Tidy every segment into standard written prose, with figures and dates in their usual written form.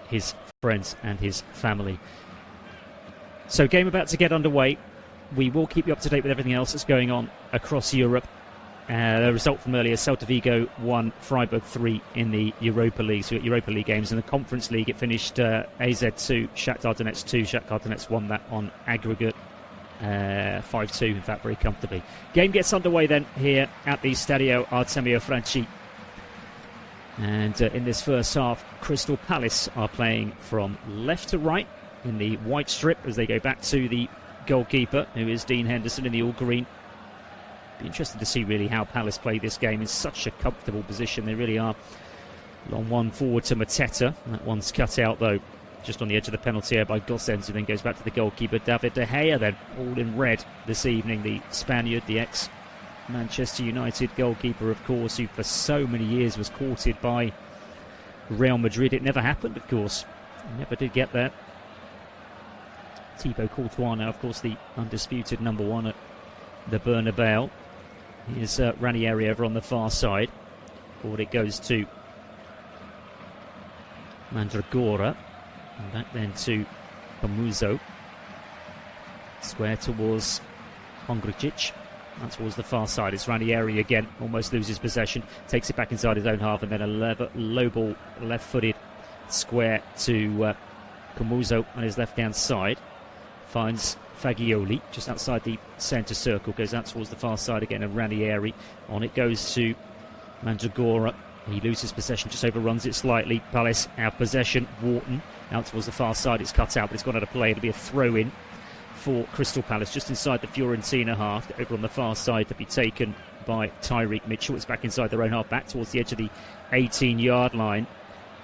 his friends and his family. So game about to get underway. We will keep you up to date with everything else that's going on across Europe. The result from earlier, Celta Vigo 1, Freiburg 3 in the Europa League. So Europa League games. In the Conference League, it finished AZ 2, Shakhtar Donetsk 2. Shakhtar Donetsk won that on aggregate 5-2, in fact, very comfortably. Game gets underway then here at the Stadio Artemio Franchi. And in this first half, Crystal Palace are playing from left to right in the white strip as they go back to the goalkeeper, who is Dean Henderson in the all-green. Be interested to see really how Palace play this game in such a comfortable position. They really are. Long one forward to Mateta. That one's cut out though, just on the edge of the penalty area by Gosens, who then goes back to the goalkeeper. David De Gea then, all in red this evening. The Spaniard, the ex-Manchester United goalkeeper, of course, who for so many years was courted by Real Madrid. It never happened, of course. He never did get there. Thibaut Courtois now, of course, the undisputed number one at the Bernabeu. Here's Ranieri over on the far side. Forward it goes to Mandragora. And back then to Camuso. Square towards Pongracic. That's towards the far side. It's Ranieri again. Almost loses possession. Takes it back inside his own half. And then a low ball, left-footed square to Camuso on his left-hand side. Finds Fagioli just outside the centre circle, goes out towards the far side again, and Ranieri on it goes to Mandragora. He loses possession, just overruns it slightly. Palace out possession. Wharton out towards the far side. It's cut out, but it's gone out of play. It'll be a throw-in for Crystal Palace just inside the Fiorentina half, over on the far side to be taken by Tyreek Mitchell. It's back inside their own half, back towards the edge of the 18-yard line.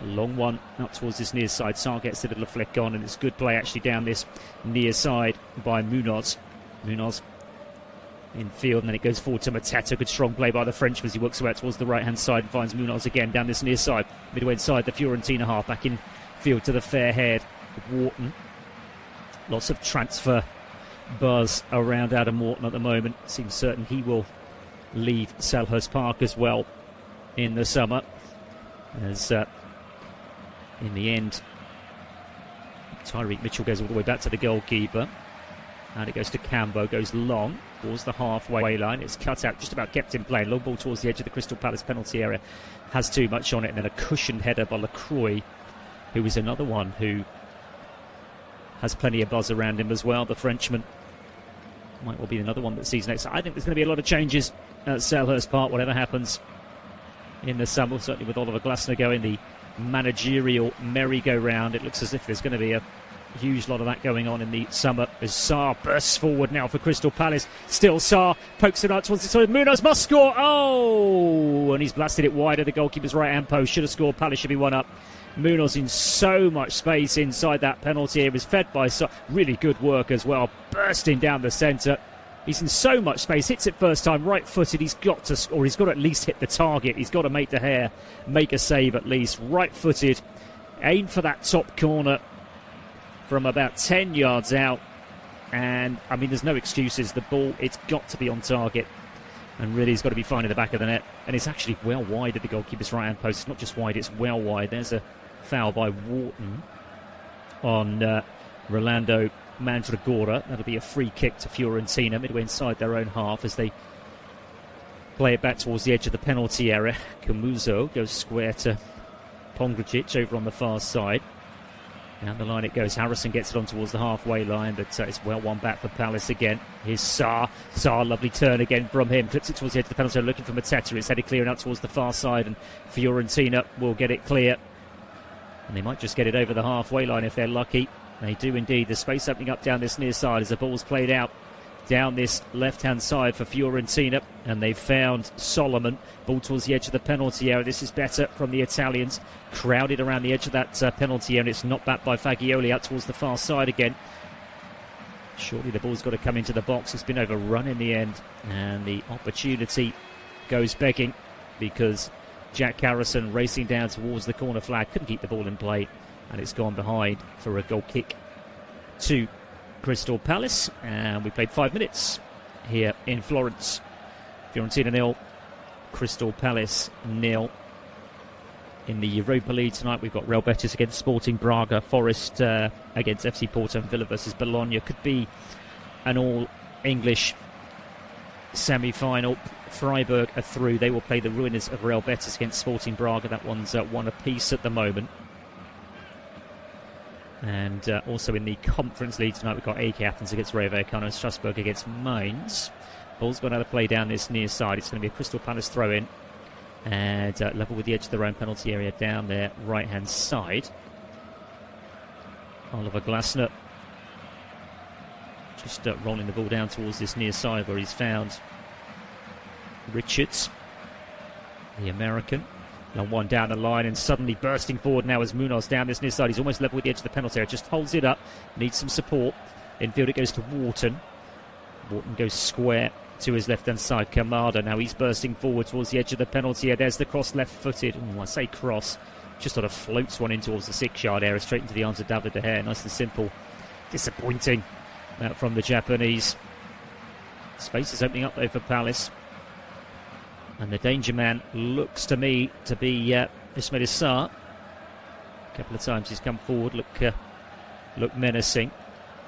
A long one up towards this near side. Sarr gets a little flick on, and it's good play actually down this near side by Munoz. Munoz in field, and then it goes forward to Mateta. Good strong play by the Frenchman as he works out towards the right-hand side and finds Munoz again down this near side. Midway inside the Fiorentina half, back in field to the fair haired Wharton. Lots of transfer buzz around Adam Wharton at the moment. Seems certain he will leave Selhurst Park as well in the summer. As in the end, Tyreek Mitchell goes all the way back to the goalkeeper. And it goes to Cambo, goes long towards the halfway line. It's cut out, just about kept in play. Long ball towards the edge of the Crystal Palace penalty area. Has too much on it. And then a cushioned header by Lacroix, who is another one who has plenty of buzz around him as well. The Frenchman might well be another one that sees next. I think there's going to be a lot of changes at Selhurst Park, whatever happens in the summer. Certainly with Oliver Glasner going the managerial merry-go-round, it looks as if there's going to be a huge lot of that going on in the summer as Sarr bursts forward now for Crystal Palace. Still Sarr pokes it out towards the side. Munoz must score. Oh, and he's blasted it wide of the goalkeeper's right hand post. Should have scored. Palace should be one up. Munoz in so much space inside that penalty area. He was fed by Sarr. Really good work as well, bursting down the centre. He's in so much space, hits it first time, right-footed. He's got to, or he's got to at least hit the target. He's got to make De Gea make a save at least. Right-footed, aim for that top corner from about 10 yards out. And, I mean, there's no excuses. The ball, it's got to be on target. And really, he's got to be finding the back of the net. And it's actually well wide of the goalkeeper's right-hand post. It's not just wide, it's well wide. There's a foul by Wharton on Rolando Mandragora. That'll be a free kick to Fiorentina midway inside their own half as they play it back towards the edge of the penalty area. Camuso goes square to Pongracic over on the far side. Down the line it goes. Harrison gets it on towards the halfway line, but it's well one back for Palace again. Here's Sarr. Sarr, lovely turn again from him. Clips it towards the edge of the penalty area, looking for Mateta. It's headed clear and out towards the far side, and Fiorentina will get it clear. And they might just get it over the halfway line if they're lucky. They do indeed. The space opening up down this near side as the ball's played out down this left-hand side for Fiorentina. And they've found Solomon. Ball towards the edge of the penalty area. This is better from the Italians. Crowded around the edge of that penalty area. And it's knocked back by Fagioli out towards the far side again. Surely the ball's got to come into the box. It's been overrun in the end. And the opportunity goes begging because Jack Harrison racing down towards the corner flag. Couldn't keep the ball in play. And it's gone behind for a goal kick to Crystal Palace. And we played 5 minutes here in Florence. Fiorentina 0, Crystal Palace 0. In the Europa League tonight, we've got Real Betis against Sporting Braga, Forest against FC Porto, and Villa versus Bologna. Could be an all-English semi-final. Freiburg are through. They will play the ruiners of Real Betis against Sporting Braga. That one's 1 apiece at the moment. And also in the Conference League tonight, we've got AEK Athens against Rayo Vallecano and Strasbourg against Mainz. Ball's gone out of play down this near side. It's going to be a Crystal Palace throw-in. And level with the edge of their own penalty area down their right-hand side. Oliver Glasner just rolling the ball down towards this near side where he's found Richards, the American. And one down the line and suddenly bursting forward now as Munoz down this near side. He's almost level with the edge of the penalty area. Just holds it up. Needs some support. Infield it goes to Wharton. Wharton goes square to his left-hand side. Kamada, now he's bursting forward towards the edge of the penalty area. There's the cross left-footed. I say cross. Just sort of floats one in towards the 6-yard area, straight into the arms of David De Gea. Nice and simple. Disappointing from the Japanese. Space is opening up though for Palace. And the danger man looks to me to be Ismail Sarr. A couple of times he's come forward, look menacing.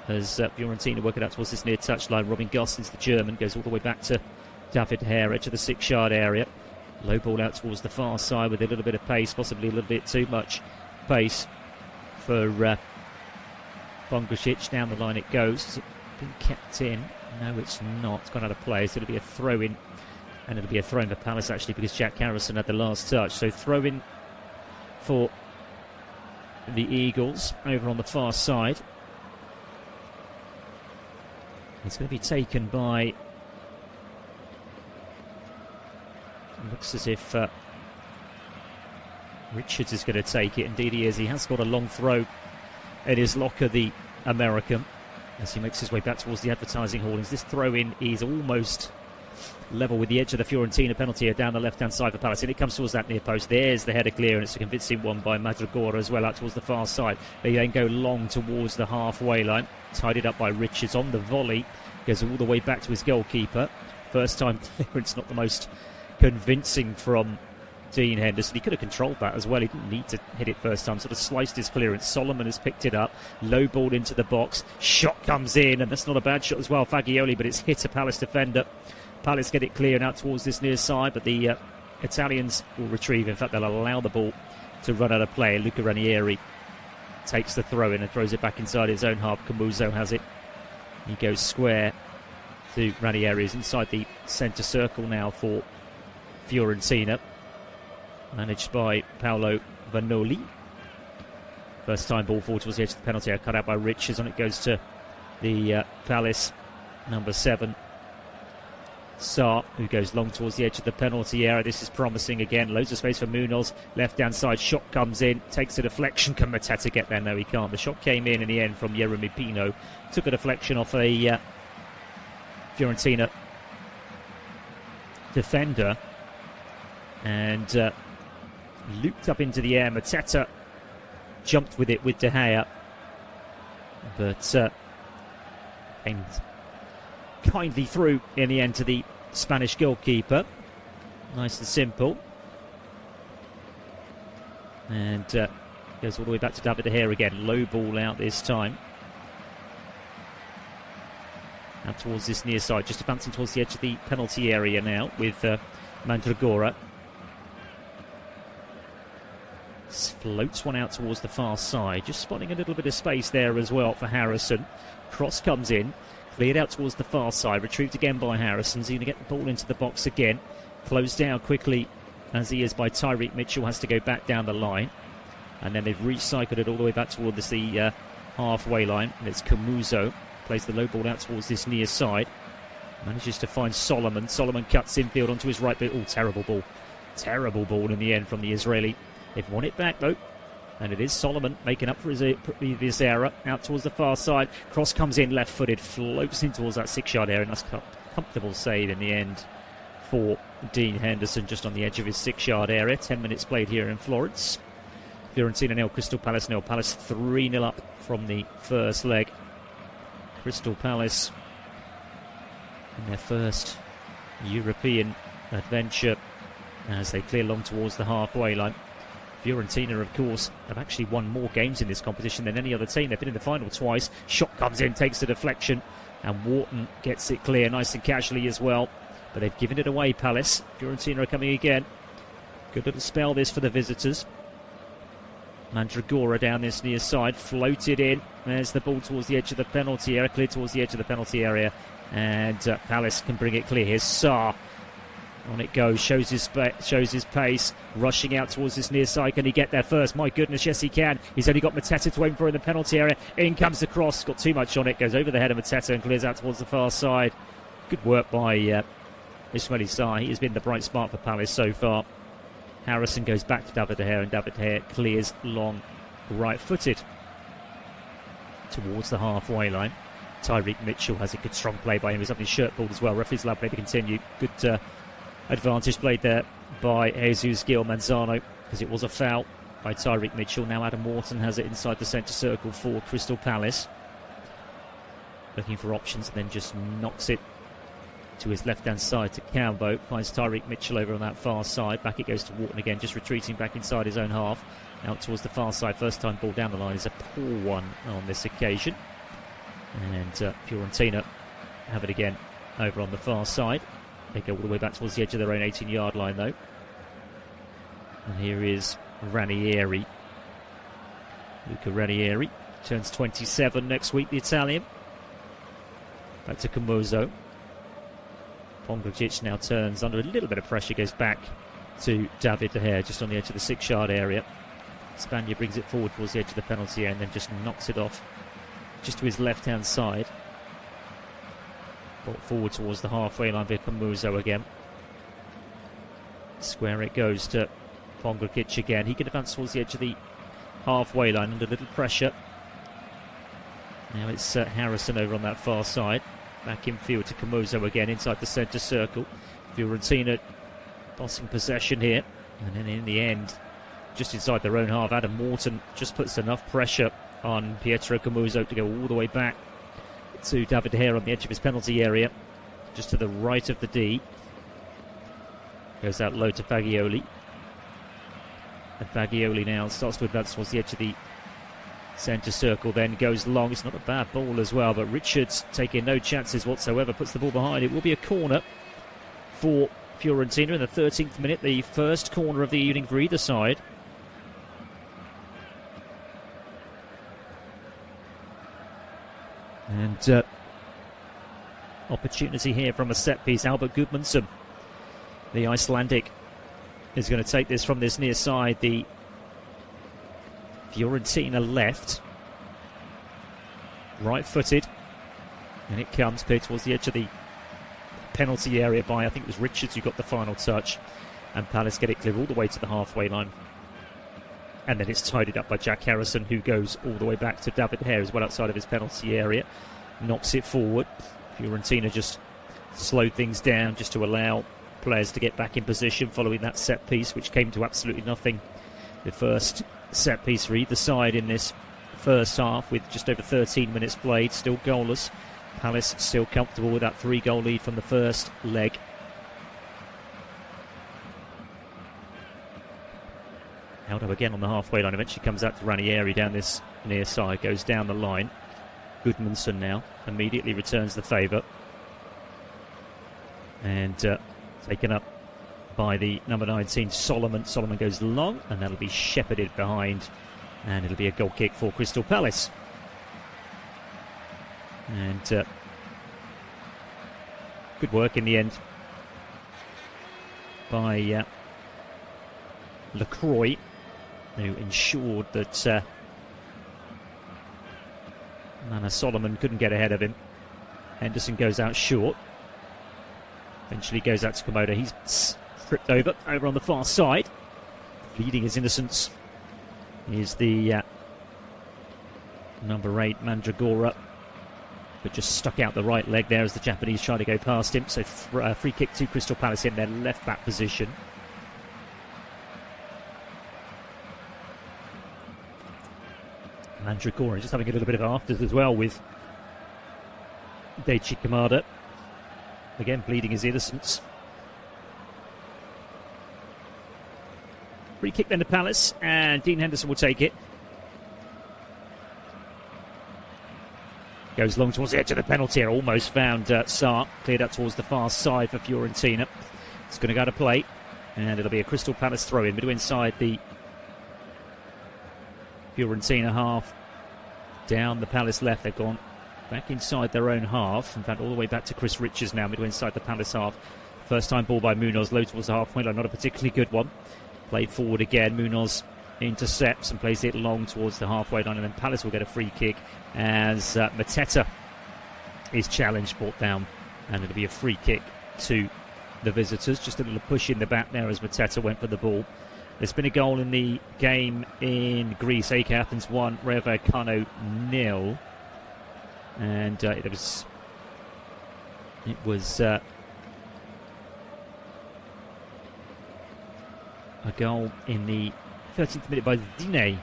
As Fiorentina working out towards this near touchline. Robin Gosens, the German, goes all the way back to David De Gea, edge of the 6-yard area. Low ball out towards the far side with a little bit of pace, possibly a little bit too much pace for Bongricic. Down the line it goes. Has it been kept in? No, it's not. It's gone out of play, so it'll be a throw-in. And it'll be a throw-in for Palace, actually, because Jack Harrison had the last touch. So throw-in for the Eagles over on the far side. It's going to be taken by... It looks as if Richards is going to take it. Indeed he is. He has got a long throw in his locker, the American, as he makes his way back towards the advertising hall. As this throw-in is almost level with the edge of the Fiorentina penalty down the left-hand side for Palace, and it comes towards that near post. There's the header clear, and it's a convincing one by Madragora as well, out towards the far side. They then go long towards the halfway line, tied it up by Richards on the volley, goes all the way back to his goalkeeper. First time clearance, not the most convincing from Dean Henderson. He could have controlled that as well. He didn't need to hit it first time. Sort of sliced his clearance. Solomon has picked it up. Low ball into the box. Shot comes in, and that's not a bad shot as well, Fagioli, but it's hit a Palace defender. Palace get it clear and out towards this near side, but the Italians will retrieve. In fact, they'll allow the ball to run out of play. Luca Ranieri takes the throw in and throws it back inside his own half. Camuso has it. He goes square to Ranieri. He's inside the centre circle now for Fiorentina, managed by Paolo Vanoli. First time ball forward towards the edge of the penalty area, cut out by Richards. On it goes to the Palace number 7. Sarr, who goes long towards the edge of the penalty area. This is promising again. Loads of space for Munoz. Left-hand side shot comes in. Takes a deflection. Can Mateta get there? No, he can't. The shot came in the end from Yeremy Pino. Took a deflection off a Fiorentina defender. And looped up into the air. Mateta jumped with it with De Gea. But came kindly through in the end to the Spanish goalkeeper. Nice and simple. And goes all the way back to David De Gea again. Low ball out this time. Out towards this near side. Just advancing towards the edge of the penalty area now with Mandragora. Floats one out towards the far side. Just spotting a little bit of space there as well for Harrison. Cross comes in. Cleared out towards the far side, retrieved again by Harrison. He's going to get the ball into the box again. Closed down quickly as he is by Tyreek Mitchell, has to go back down the line. And then they've recycled it all the way back towards the halfway line. And it's Camuso, plays the low ball out towards this near side. Manages to find Solomon. Solomon cuts infield onto his right boot. Oh, terrible ball. Terrible ball in the end from the Israeli. They've won it back though. And it is Solomon making up for his previous error. Out towards the far side. Cross comes in left-footed. Floats in towards that 6-yard area. And that's a comfortable save in the end for Dean Henderson, just on the edge of his 6-yard area. 10 minutes played here in Florence. Fiorentina 0, Crystal Palace 0. Palace 3-0 up from the first leg. Crystal Palace in their first European adventure as they clear long towards the halfway line. Fiorentina, of course, have actually won more games in this competition than any other team. They've been in the final twice. Shot comes in, takes the deflection, and Wharton gets it clear nice and casually as well. But they've given it away, Palace. Fiorentina are coming again. Good little spell this for the visitors. Mandragora down this near side, floated in. There's the ball towards the edge of the penalty area, clear towards the edge of the penalty area. And Palace can bring it clear. Here's Sarr. On it goes, shows his pace, rushing out towards this near side. Can he get there first? My goodness, yes he can. He's only got Mateta to aim for in the penalty area. In comes the cross, got too much on it, goes over the head of Mateta and clears out towards the far side. Good work by Ismail Sarr. He has been the bright spark for Palace so far. Harrison goes back to David De Gea, and David De Gea clears long, right-footed towards the halfway line. Tyreek Mitchell has a good strong play by him. He's up his shirt pulled as well. Referee's allowed play to continue. Good advantage played there by Jesus Gil Manzano, because it was a foul by Tyreek Mitchell. Now Adam Wharton has it inside the centre circle for Crystal Palace. Looking for options, and then just knocks it to his left-hand side to Calvo. Finds Tyreek Mitchell over on that far side. Back it goes to Wharton again, just retreating back inside his own half. Out towards the far side. First time ball down the line is a poor one on this occasion. And Fiorentina have it again over on the far side. They go all the way back towards the edge of their own 18-yard line, though. And here is Ranieri. Luca Ranieri turns 27 next week, the Italian. Back to Camuso. Pongracic now turns under a little bit of pressure, goes back to David De Gea, just on the edge of the 6-yard area. Spaniard brings it forward towards the edge of the penalty area and then just knocks it off just to his left-hand side. Brought forward towards the halfway line by Camuso again. Square it goes to Pongracic again. He can advance towards the edge of the halfway line under little pressure. Now it's Harrison over on that far side. Back infield to Camuso again inside the centre circle. Fiorentina bossing possession here. And then in the end, just inside their own half, Adam Wharton just puts enough pressure on Pietro Camuso to go all the way back to David De Gea on the edge of his penalty area, just to the right of the D. Goes out low to Fagioli. And Fagioli now starts to advance towards the edge of the centre circle, then goes long. It's not a bad ball as well, but Richards taking no chances whatsoever, puts the ball behind. It will be a corner for Fiorentina in the 13th minute, the first corner of the evening for either side. And opportunity here from a set piece. Albert Gudmundsson, the Icelandic, is going to take this from this near side. The Fiorentina left, right-footed, and it comes clear towards the edge of the penalty area by, I think it was Richards who got the final touch, and Palace get it clear all the way to the halfway line. And then it's tidied up by Jack Harrison, who goes all the way back to David De Gea as well outside of his penalty area, knocks it forward. Fiorentina just slowed things down just to allow players to get back in position following that set piece, which came to absolutely nothing. The first set piece for either side in this first half, with just over 13 minutes played, still goalless. Palace still comfortable with that 3-goal lead from the first leg. Aldo again on the halfway line, eventually comes out to Ranieri down this near side, goes down the line. Gudmundsson now immediately returns the favour. And taken up by the number 19, Solomon. Solomon goes long, and that'll be shepherded behind, and it'll be a goal kick for Crystal Palace. And good work in the end by Lacroix, who ensured that Mana Solomon couldn't get ahead of him. Henderson goes out short. Eventually goes out to Komodo. He's tripped over on the far side. Leading his innocence is the number 8, Mandragora, but just stuck out the right leg there as the Japanese try to go past him. So free kick to Crystal Palace in their left back position. Mandragora just having a little bit of afters as well with Deichi Kamada. Again, pleading his innocence. Free kick then to Palace, and Dean Henderson will take it. Goes long towards the edge of the penalty area, almost found Sarr, cleared up towards the far side for Fiorentina. It's going to go to play, and it'll be a Crystal Palace throw-in, middle inside the Fiorentina half. Down the Palace left, they've gone back inside their own half. In fact, all the way back to Chris Richards now, midway inside the Palace half. First time ball by Munoz, low towards the halfway line, not a particularly good one. Played forward again, Munoz intercepts and plays it long towards the halfway line, and then Palace will get a free kick as Mateta is challenged, brought down, and it'll be a free kick to the visitors. Just a little push in the back there as Mateta went for the ball. There's been a goal in the game in Greece. AEK Athens 1, Rayo Vallecano 0. And it was a goal in the 13th minute by Dine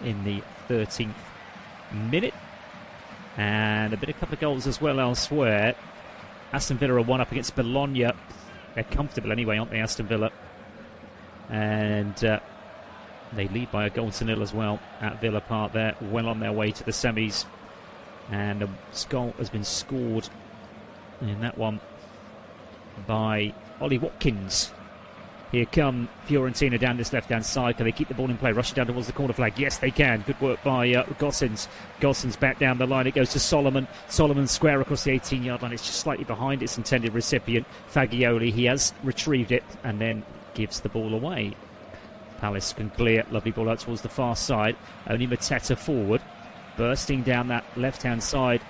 in the 13th minute. And a couple of goals as well elsewhere. Aston Villa are 1 up against Bologna. They're comfortable anyway, aren't they, Aston Villa? And they lead by a goal to 0 as well at Villa Park. They're well on their way to the semis. And a goal has been scored in that one by Ollie Watkins. Here come Fiorentina down this left-hand side. Can they keep the ball in play? Rushing down towards the corner flag. Yes, they can. Good work by Gossens. Gossens back down the line. It goes to Solomon. Solomon square across the 18-yard line. It's just slightly behind its intended recipient, Fagioli. He has retrieved it and then gives the ball away. Palace can clear. Lovely ball out towards the far side. Only Mateta forward. Bursting down that left-hand side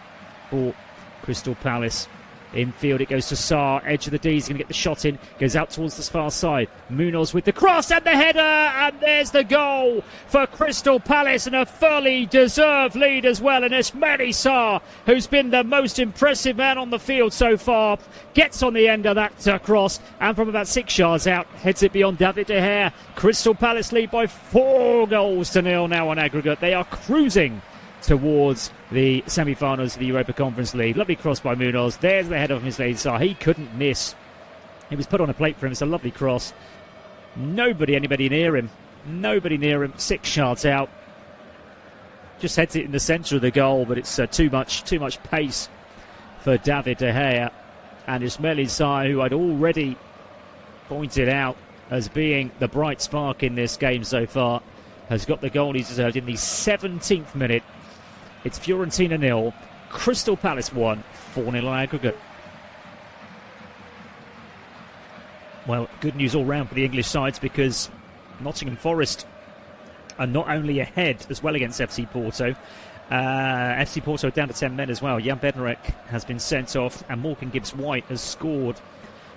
for Crystal Palace. Infield it goes to Sarr, edge of the D, he's going to get the shot in, goes out towards the far side. Munoz with the cross and the header, and there's the goal for Crystal Palace, and a fully deserved lead as well. And it's Sarr, who's been the most impressive man on the field so far, gets on the end of that cross, and from about 6 yards out, heads it beyond David De Gea. Crystal Palace lead by 4-0 now on aggregate. They are cruising towards the semi-finals of the Europa Conference League. Lovely cross by Munoz. There's the head of Mislead Sarr. He couldn't miss. It was put on a plate for him. It's a lovely cross. Anybody near him. Nobody near him. 6 yards out. Just heads it in the centre of the goal, but it's too much pace for David De Gea. And Ismail Sarr, who I'd already pointed out as being the bright spark in this game so far, has got the goal he deserved in the 17th minute. It's Fiorentina 0, Crystal Palace 1, 4-0 on aggregate. Well, good news all round for the English sides, because Nottingham Forest are not only ahead as well against FC Porto. FC Porto are down to 10 men as well. Jan Bednarek has been sent off, and Morgan Gibbs-White has scored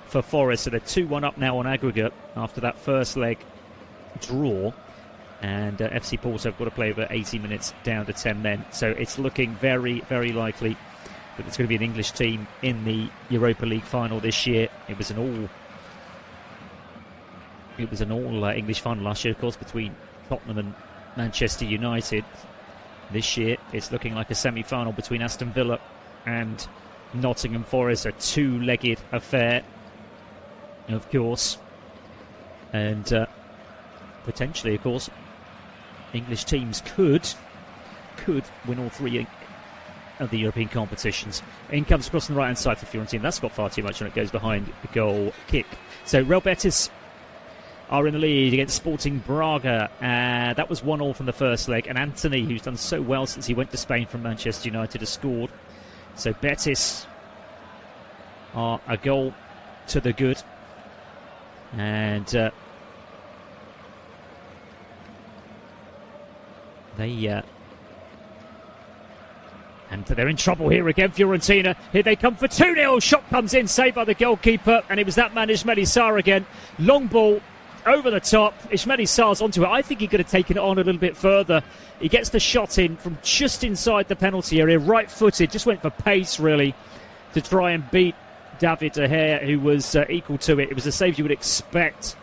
for Forest. So they're 2-1 up now on aggregate after that first leg draw. And FC Porto have got to play over 80 minutes down to 10 men. So it's looking very, very likely that it's going to be an English team in the Europa League final this year. It was an all English final last year, of course, between Tottenham and Manchester United. This year it's looking like a semi-final between Aston Villa and Nottingham Forest, a two-legged affair, of course. And potentially, of course, English teams could win all three of the European competitions. In comes across on the right-hand side for Fiorentina. That's got far too much, and it goes behind the goal kick. So Real Betis are in the lead against Sporting Braga. That was 1-1 from the first leg, and Anthony, who's done so well since he went to Spain from Manchester United, has scored. So Betis are a goal to the good, and they're in trouble here again, Fiorentina. Here they come for 2-0. Shot comes in, saved by the goalkeeper, and it was that man Ismail Sarr again. Long ball over the top. Ismail Sarr's onto it. I think he could have taken it on a little bit further. He gets the shot in from just inside the penalty area, right-footed. Just went for pace, really, to try and beat David De Gea, who was equal to it. It was a save you would expect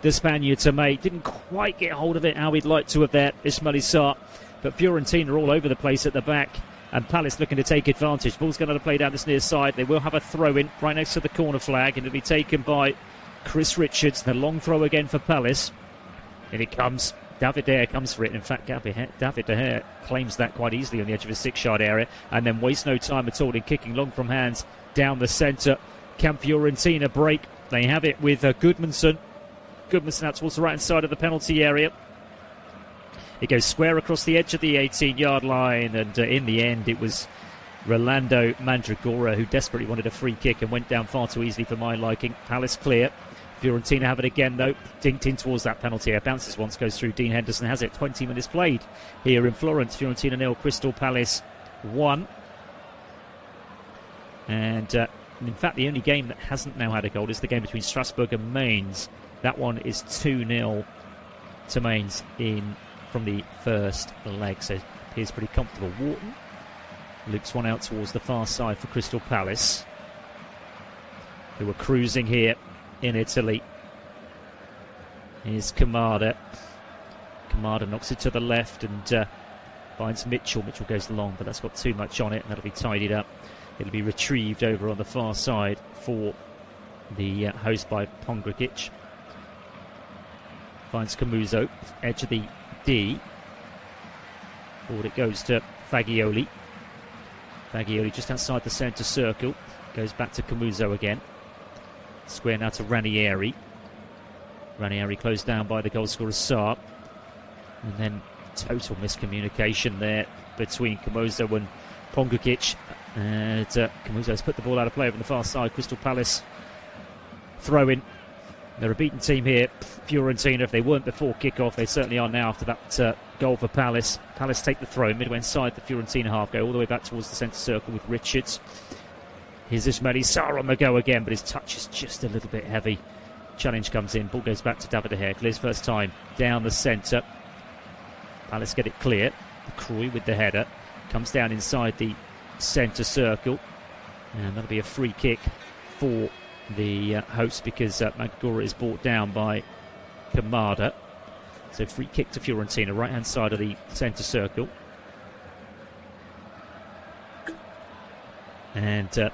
the Spaniard to make. Didn't quite get hold of it how he'd like to have there, Ismail Sarr. But Fiorentina are all over the place at the back, and Palace looking to take advantage. Ball's going to play down this near side. They will have a throw-in right next to the corner flag, and it'll be taken by Chris Richards. The long throw again for Palace. In it comes. David De Gea comes for it. In fact, David De Gea claims that quite easily on the edge of his 6-yard area, and then wastes no time at all in kicking long from hands down the centre. Can Fiorentina break? They have it with Gudmundsson. Gudmundsson out towards the right-hand side of the penalty area. It goes square across the edge of the 18-yard line, and in the end it was Rolando Mandragora who desperately wanted a free kick and went down far too easily for my liking. Palace clear. Fiorentina have it again though, dinked in towards that penalty area, bounces once, goes through. Dean Henderson has it. 20 minutes played here in Florence. Fiorentina 0, Crystal Palace 1. And in fact the only game that hasn't now had a goal is the game between Strasbourg and Mainz. That one is 2-0 to Mainz from the first leg, so it appears pretty comfortable. Wharton loops one out towards the far side for Crystal Palace, who are cruising here in Italy. Here's Kamada. Kamada knocks it to the left and finds Mitchell. Mitchell goes long, but that's got too much on it, and that'll be tidied up. It'll be retrieved over on the far side for the host by Pongracic. Finds Camuso, edge of the D. Forward it goes to Fagioli. Fagioli just outside the centre circle. Goes back to Camuso again. Square now to Ranieri. Ranieri closed down by the goalscorer Sarr. And then total miscommunication there between Camuso and Pongracic. And Camuso has put the ball out of play over on the far side. Crystal Palace throw in. They're a beaten team here. Fiorentina, if they weren't before kick-off, they certainly are now after that goal for Palace. Palace take the throw midway inside the Fiorentina half, go all the way back towards the centre circle with Richards. Here's Ismaili Sarr on the go again, but his touch is just a little bit heavy. Challenge comes in, ball goes back to David De Gea. Clears first time down the centre. Palace get it clear. Croy with the header. Comes down inside the centre circle. And that'll be a free kick for the host because Mandragora is brought down by Kamada. So free kick to Fiorentina, right hand side of the centre circle. And the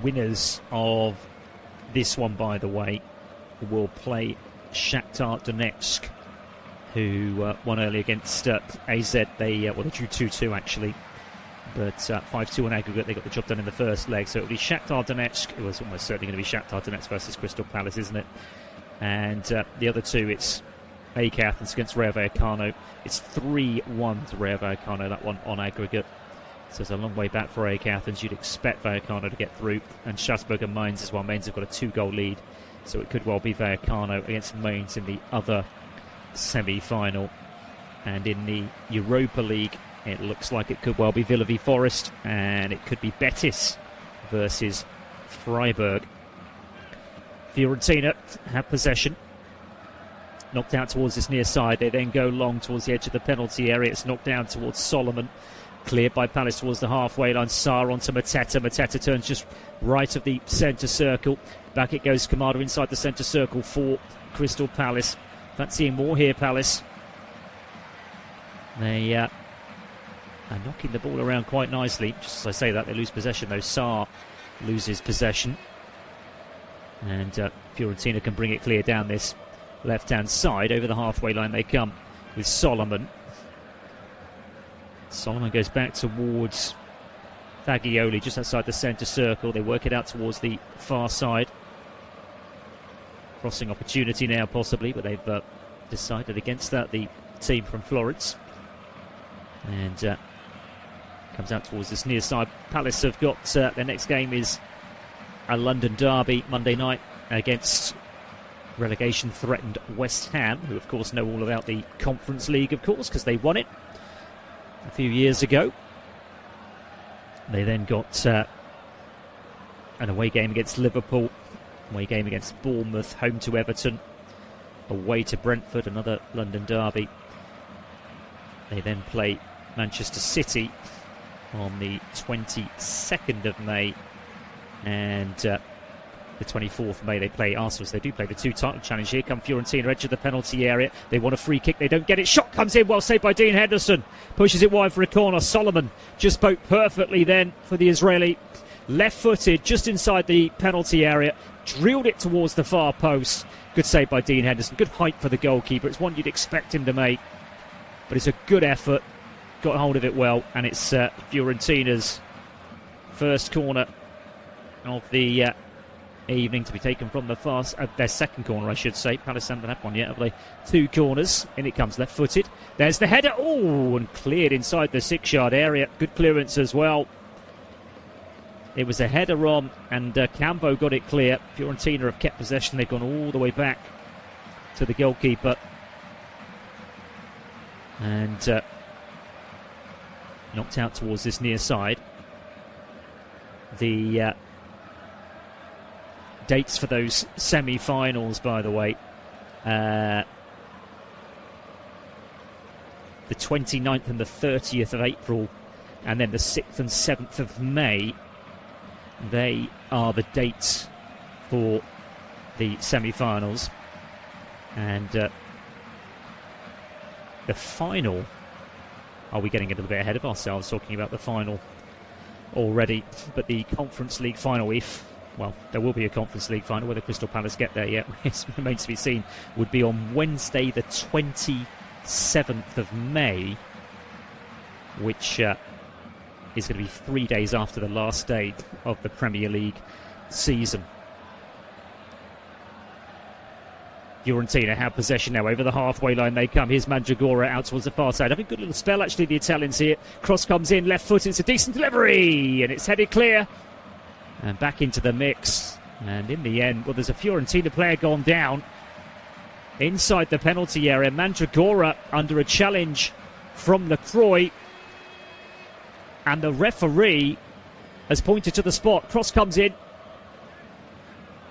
winners of this one, by the way, will play Shakhtar Donetsk, who won early against AZ. They drew 2-2 actually, but 5-2 on aggregate. They got the job done in the first leg. So it'll be Shakhtar Donetsk. It was almost certainly going to be Shakhtar Donetsk versus Crystal Palace, isn't it? And the other two, it's AEK Athens against Rayo Vallecano. It's 3-1 to Rayo Vallecano, that one on aggregate. So it's a long way back for AEK Athens. You'd expect Vallecano to get through. And Strasbourg and Mainz as well. Mainz have got a 2-goal lead. So it could well be Vallecano against Mainz in the other semi-final. And in the Europa League, it looks like it could well be Villa v Forest. And it could be Betis versus Freiburg. Fiorentina have possession. Knocked out towards this near side. They then go long towards the edge of the penalty area. It's knocked down towards Solomon. Cleared by Palace towards the halfway line. Sarr onto Mateta. Mateta turns just right of the centre circle. Back it goes. Kamada inside the centre circle for Crystal Palace. Fancying more here, Palace. They are knocking the ball around quite nicely. Just as I say that, they lose possession, though. Sarr loses possession. And Fiorentina can bring it clear down this left-hand side. Over the halfway line they come with Solomon. Solomon goes back towards Fagioli, just outside the centre circle. They work it out towards the far side. Crossing opportunity now, possibly, but they've decided against that, the team from Florence. And comes out towards this near side. Palace have got their next game is a London derby Monday night against relegation-threatened West Ham, who, of course, know all about the Conference League, of course, because they won it a few years ago. They then got an away game against Liverpool, away game against Bournemouth, home to Everton, away to Brentford, another London derby. They then play Manchester City on the 22nd of May, and the 24th of May they play Arsenal. So they do play the two-title challenge. Here come Fiorentina, edge of the penalty area. They want a free kick. They don't get it. Shot comes in. Well saved by Dean Henderson. Pushes it wide for a corner. Solomon just spoke perfectly then for the Israeli. left-footed, just inside the penalty area, drilled it towards the far post. Good save by Dean Henderson. Good height for the goalkeeper. It's one you'd expect him to make, but it's a good effort. Got hold of it well, and it's Fiorentina's first corner of the evening to be taken from the fast. Their second corner, I should say. Palace haven't had one yet, have they? 2 corners. In it comes, left-footed. There's the header. Oh, and cleared inside the 6-yard area. Good clearance as well. It was a header on, and Cambo got it clear. Fiorentina have kept possession. They've gone all the way back to the goalkeeper. And knocked out towards this near side. The dates for those semi-finals, by the way, the 29th and the 30th of April, and then the 6th and 7th of May. They are the dates for the semi-finals. And the final, are we getting a little bit ahead of ourselves talking about the final already? But the Conference League final, well, there will be a Conference League final. Whether Crystal Palace get there yet remains to be seen. Would be on Wednesday the 27th of May, which is going to be 3 days after the last day of the Premier League season. Fiorentina have possession now. Over the halfway line they come. Here's Mandragora out towards the far side. Having a good little spell, actually, the Italians here. Cross comes in, left foot. It's a decent delivery, and it's headed clear. And back into the mix. And in the end, well, there's a Fiorentina player gone down inside the penalty area. Mandragora under a challenge from Lacroix. And the referee has pointed to the spot. Cross comes in.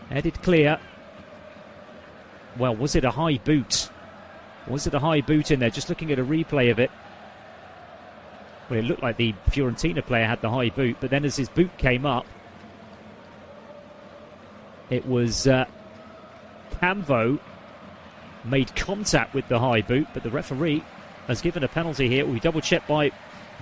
Headed clear. Well, was it a high boot? Was it a high boot in there? Just looking at a replay of it. Well, it looked like the Fiorentina player had the high boot, but then as his boot came up, it was Cambo made contact with the high boot, but the referee has given a penalty here. We double-checked by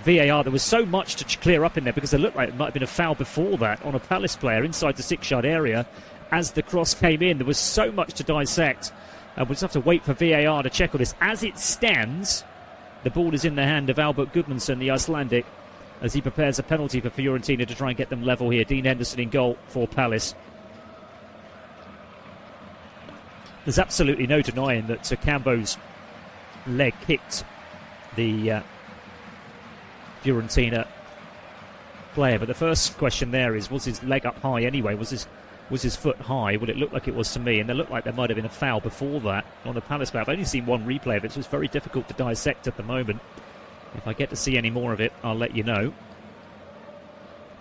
VAR. There was so much to clear up in there because it looked like it might have been a foul before that on a Palace player inside the 6-yard area. As the cross came in, there was so much to dissect. We'll just have to wait for VAR to check on this. As it stands, the ball is in the hand of Albert Gudmundsson, the Icelandic, as he prepares a penalty for Fiorentina to try and get them level here. Dean Henderson in goal for Palace. There's absolutely no denying that Cambo's leg kicked the Fiorentina player. But the first question there is, was his leg up high anyway? Was his foot high? Well, it looked like it was to me, and it looked like there might have been a foul before that on the Palace player. I've only seen one replay of it, so it's very difficult to dissect at the moment. If I get to see any more of it, I'll let you know.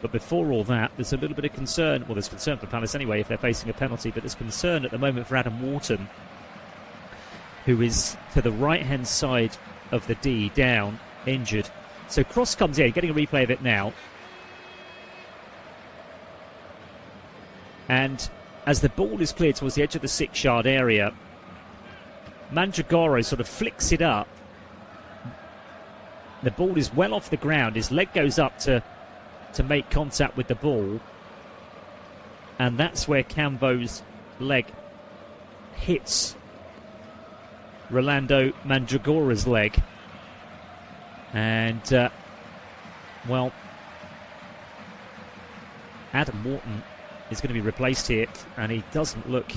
But before all that, there's a little bit of concern. Well, there's concern for Palace anyway if they're facing a penalty, but there's concern at the moment for Adam Wharton, who is to the right-hand side of the D, down, injured. So cross comes in, getting a replay of it now. And as the ball is cleared towards the edge of the 6-yard area, Mandragora sort of flicks it up. The ball is well off the ground. His leg goes up to make contact with the ball. And that's where Cambo's leg hits Rolando Mandragora's leg. And, well, Adam Wharton is going to be replaced here, and he doesn't look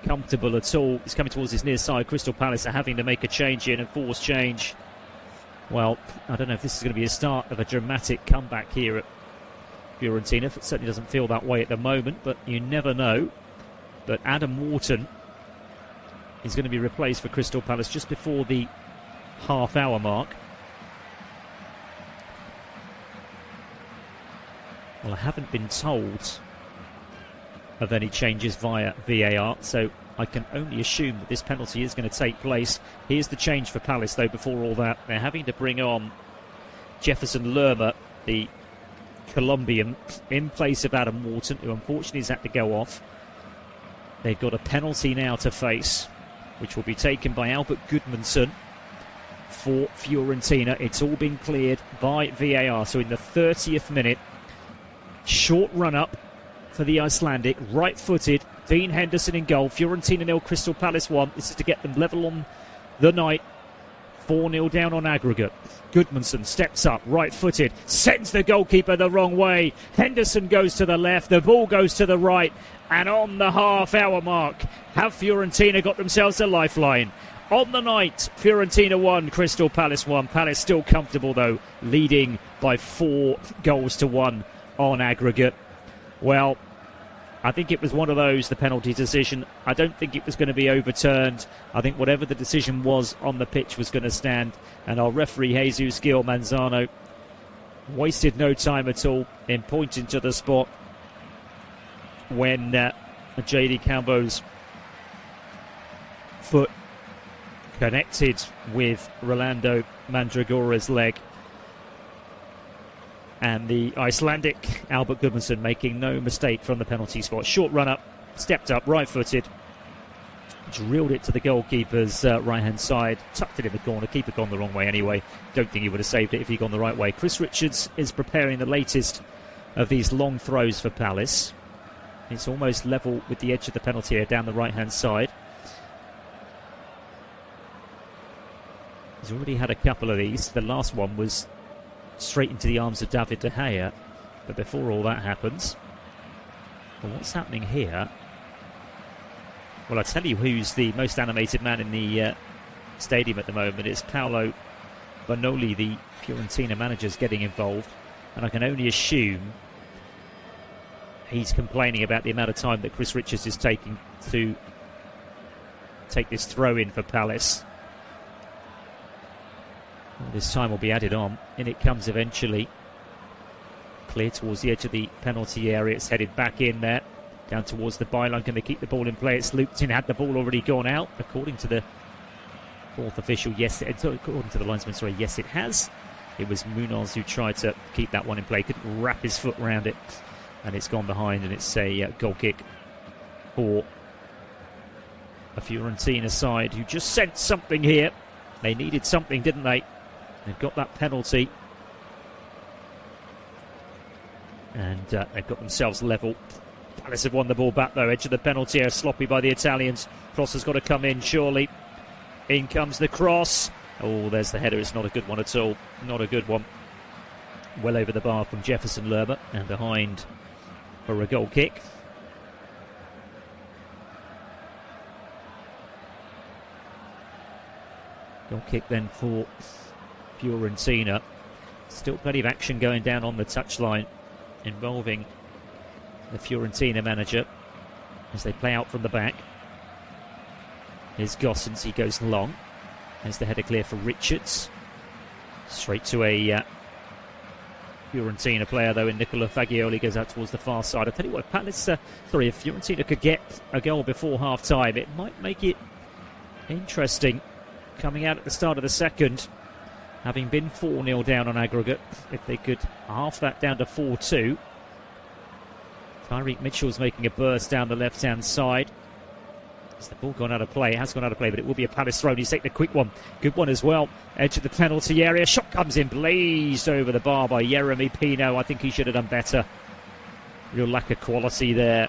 comfortable at all. He's coming towards his near side. Crystal Palace are having to make a change here, and a forced change. Well, I don't know if this is going to be a start of a dramatic comeback here at Fiorentina. It certainly doesn't feel that way at the moment, but you never know. But Adam Wharton is going to be replaced for Crystal Palace just before the half-hour mark. Well, I haven't been told of any changes via VAR, so I can only assume that this penalty is going to take place. Here's the change for Palace, though, before all that. They're having to bring on Jefferson Lerma, the Colombian, in place of Adam Wharton, who unfortunately has had to go off. They've got a penalty now to face, which will be taken by Albert Gudmundsson for Fiorentina. It's all been cleared by VAR, so in the 30th minute, Short run-up for the Icelandic. Right-footed. Dean Henderson in goal. Fiorentina 0, Crystal Palace 1. This is to get them level on the night. 4-0 down on aggregate. Gudmundsson steps up, right-footed, sends the goalkeeper the wrong way. Henderson goes to the left, the ball goes to the right, and on the half-hour mark, have Fiorentina got themselves a lifeline? On the night, Fiorentina 1, Crystal Palace 1. Palace still comfortable, though, leading by 4-1 on aggregate. Well, I think it was one of those, the penalty decision. I don't think it was going to be overturned. I think whatever the decision was on the pitch was going to stand. And our referee, Jesus Gil Manzano, wasted no time at all in pointing to the spot when J.D. Cambo's foot connected with Rolando Mandragora's leg. And the Icelandic Albert Gudmundsson making no mistake from the penalty spot. Short run-up, stepped up, right-footed, drilled it to the goalkeeper's right-hand side, tucked it in the corner. Keeper gone the wrong way anyway. Don't think he would have saved it if he'd gone the right way. Chris Richards is preparing the latest of these long throws for Palace. It's almost level with the edge of the penalty area down the right-hand side. He's already had a couple of these. The last one was straight into the arms of David De Gea. But before all that happens, well, what's happening here? Well, I'll tell you who's the most animated man in the stadium at the moment. It's Paolo Vanoli, the Fiorentina manager's getting involved. And I can only assume he's complaining about the amount of time that Chris Richards is taking to take this throw in for Palace. Well, this time will be added on. In it comes eventually. Clear towards the edge of the penalty area. It's headed back in there. Down towards the byline. Can they keep the ball in play? It's looped in. Had the ball already gone out? According to the fourth official, yes. According to the linesman, sorry, yes it has. It was Munoz who tried to keep that one in play. Couldn't wrap his foot around it. And it's gone behind, and it's a goal kick for a Fiorentina side who just sent something here. They needed something, didn't they? They've got that penalty. And they've got themselves level. Palace have won the ball back, though. Edge of the penalty area, sloppy by the Italians. Cross has got to come in, surely. In comes the cross. Oh, there's the header. It's not a good one at all. Not a good one. Well over the bar from Jefferson Lerma. And behind for a goal kick. Goal kick then for Fiorentina. Still plenty of action going down on the touchline involving the Fiorentina manager as they play out from the back. Here's Gossens, he goes long. There's the header clear for Richards. Straight to a Fiorentina player, though, in Nicola Fagioli goes out towards the far side. I'll tell you what, if Fiorentina could get a goal before half-time, it might make it interesting. Coming out at the start of the second, having been 4-0 down on aggregate, if they could half that down to 4-2. Tyreek Mitchell's making a burst down the left-hand side. Has the ball gone out of play? It has gone out of play, but it will be a Palace throw. He's taking a quick one. Good one as well. Edge of the penalty area. Shot comes in, blazed over the bar by Yeremy Pino. I think he should have done better. Real lack of quality there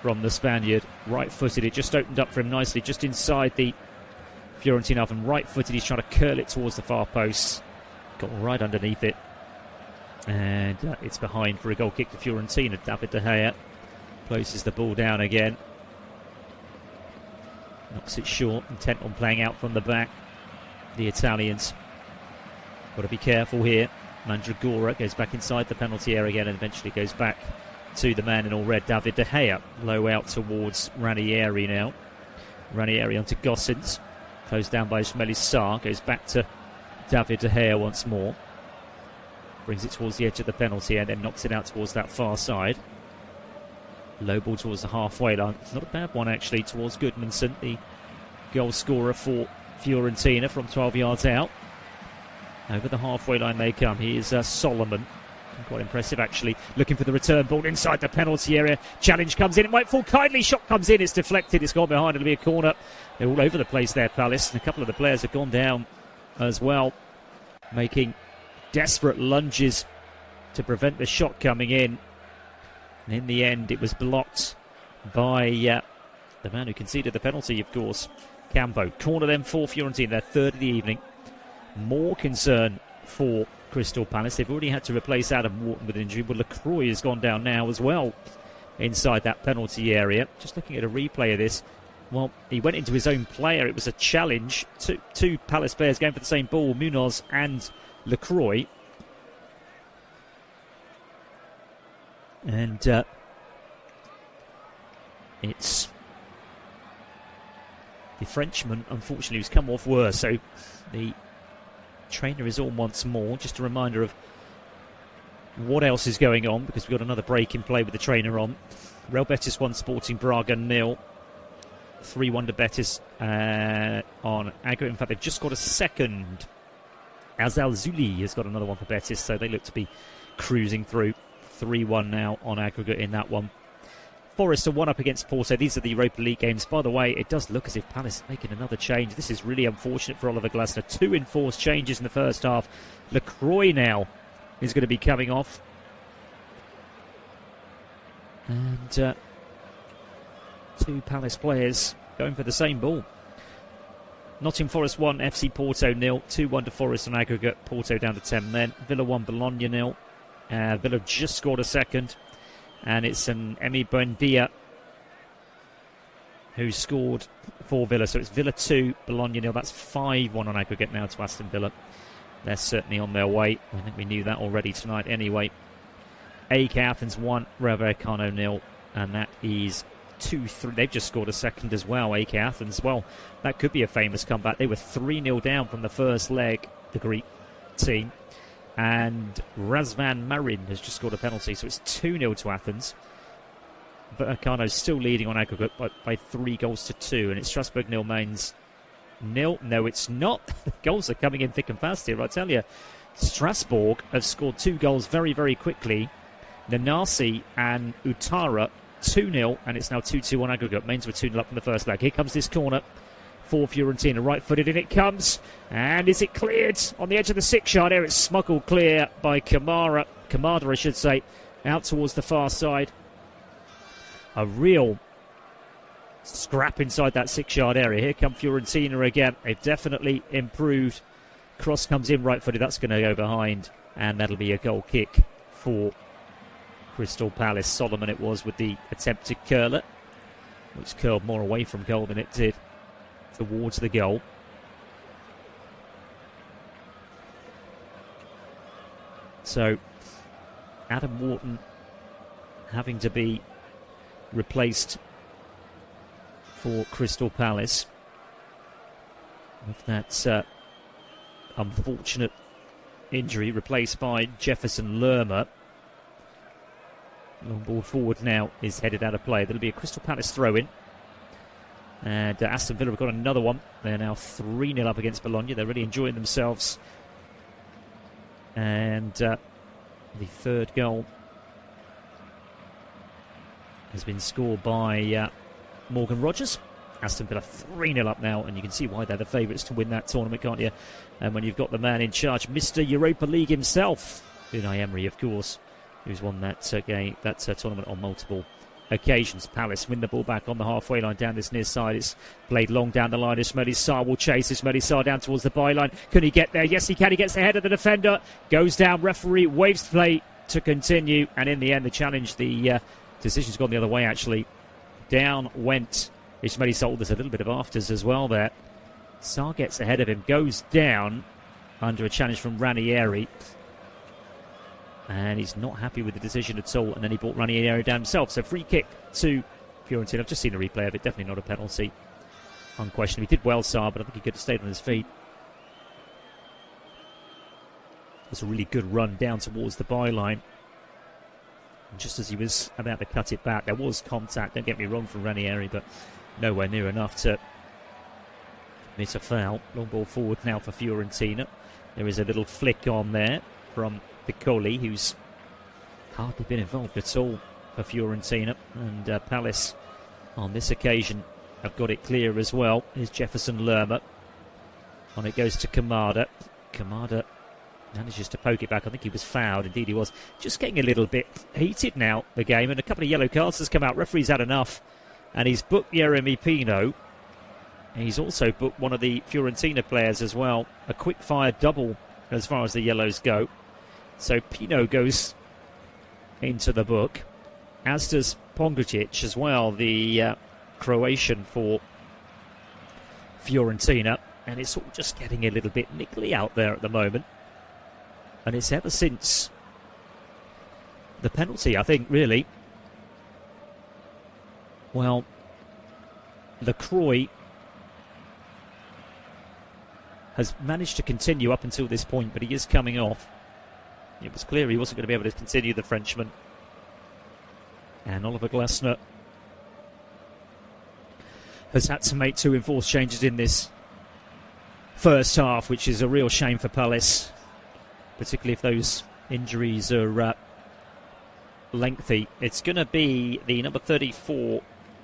from the Spaniard. Right-footed. It just opened up for him nicely, just inside the Fiorentina oven. Right-footed. He's trying to curl it towards the far post. Got right underneath it. And it's behind for a goal kick to Fiorentina. David De Gea places the ball down again. Knocks it short, intent on playing out from the back. The Italians. Got to be careful here. Mandragora goes back inside the penalty area again and eventually goes back to the man in all red, David De Gea. Low out towards Ranieri now. Ranieri onto Gossens. Closed down by Ismail Sarr. Goes back to David De Gea once more. Brings it towards the edge of the penalty and then knocks it out towards that far side. Low ball towards the halfway line. Not a bad one, actually, towards Gudmundsson, the goal scorer for Fiorentina from 12 yards out. Over the halfway line they come. Here's Solomon. Quite impressive, actually. Looking for the return ball inside the penalty area. Challenge comes in. It might fall kindly. Shot comes in. It's deflected. It's gone behind. It'll be a corner. They're all over the place there, Palace. And a couple of the players have gone down as well, making desperate lunges to prevent the shot coming in. And in the end, it was blocked by the man who conceded the penalty, of course, Campo. Corner then for Fiorentina, their third of the evening. More concern for Crystal Palace. They've already had to replace Adam Wharton with an injury, but Lacroix has gone down now as well inside that penalty area. Just looking at a replay of this, well, he went into his own player. It was a challenge. Two Palace players going for the same ball, Munoz and Lacroix. And it's the Frenchman, unfortunately, who's come off worse. So the trainer is on once more. Just a reminder of what else is going on, because we've got another break in play with the trainer on. Real Betis 1, Sporting Braga 0. 3-1 to Betis on aggregate. In fact, they've just got a second. Azal Zuli has got another one for Betis, so they look to be cruising through. 3-1 now on aggregate in that one. Forest are 1 up against Porto. These are the Europa League games. By the way, it does look as if Palace are making another change. This is really unfortunate for Oliver Glasner. 2 enforced changes in the first half. Lacroix now is going to be coming off. And 2 Palace players going for the same ball. Nottingham Forest 1, FC Porto 0. 2-1 to Forest on aggregate. Porto down to 10 men. Villa 1, Bologna 0. Villa just scored a second. And it's an Emi Buendia who scored for Villa. So it's Villa 2, Bologna 0. That's 5-1 on aggregate now to Aston Villa. They're certainly on their way. I think we knew that already tonight anyway. AEK Athens 1, Rayo Vallecano 0. And that is 2-3. They've just scored a second as well, AEK Athens. Well, that could be a famous comeback. They were 3-0 down from the first leg, the Greek team. And Razvan Marin has just scored a penalty, so it's 2-0 to Athens. But Vallecano's still leading on aggregate by 3-2, and it's Strasbourg 0, Mainz 0. No, it's not. The goals are coming in thick and fast here. I tell you, Strasbourg have scored 2 goals very, very quickly. Nanasi and Utara 2-0, and it's now 2-2 on aggregate. Mainz were 2-0 up from the first leg. Here comes this corner for Fiorentina, right-footed, in it comes, and is it cleared on the edge of the 6-yard area? It's smuggled clear by Kamada, I should say, out towards the far side. A real scrap inside that 6-yard area. Here come Fiorentina again. They've definitely improved. Cross comes in right-footed. That's going to go behind, and that'll be a goal kick for Crystal Palace. Solomon it was with the attempted curler, which curled more away from goal than it did towards the goal. So Adam Wharton having to be replaced for Crystal Palace with that unfortunate injury, replaced by Jefferson Lerma. Long ball forward now is headed out of play. There'll be a Crystal Palace throw-in. And Aston Villa have got another one. They're now 3-0 up against Bologna. They're really enjoying themselves. And the third goal has been scored by Morgan Rogers. Aston Villa 3-0 up now, and you can see why they're the favourites to win that tournament, can't you? And when you've got the man in charge, Mr. Europa League himself, Unai Emery, of course, who's won that tournament on multiple occasions. Palace win the ball back on the halfway line down this near side. It's played long down the line. Ismail Sarr will chase. Ismail Sarr down towards the byline. Can he get there? Yes, he can. He gets ahead of the defender. Goes down. Referee waves play to continue. And in the end, the challenge, the decision's gone the other way, actually. Down went Ismail Sarr. There's a little bit of afters as well there. Sarr gets ahead of him. Goes down under a challenge from Ranieri. And he's not happy with the decision at all. And then he brought Ranieri down himself. So free kick to Fiorentina. I've just seen a replay of it. Definitely not a penalty. Unquestionably. He did well, Sarr, but I think he could have stayed on his feet. It was a really good run down towards the byline. And just as he was about to cut it back, there was contact. Don't get me wrong, from Ranieri, but nowhere near enough to miss a foul. Long ball forward now for Fiorentina. There is a little flick on there from Piccoli, who's hardly been involved at all for Fiorentina. And Palace on this occasion have got it clear as well. Here's Jefferson Lerma. On it goes to Kamada. Kamada manages to poke it back. I think he was fouled. Indeed, he was. Just getting a little bit heated now, the game, and a couple of yellow cards has come out. Referee's had enough, and he's booked Yeremy Pino. He's also booked one of the Fiorentina players as well. A quick-fire double as far as the yellows go. So Pino goes into the book, as does Pongracic as well, the Croatian for Fiorentina. And it's all just getting a little bit niggly out there at the moment. And it's ever since the penalty, I think, really. Well, Lacroix has managed to continue up until this point, but he is coming off. It was clear he wasn't going to be able to continue, the Frenchman. And Oliver Glasner has had to make 2 enforced changes in this first half, which is a real shame for Palace, particularly if those injuries are lengthy. It's going to be the number 34,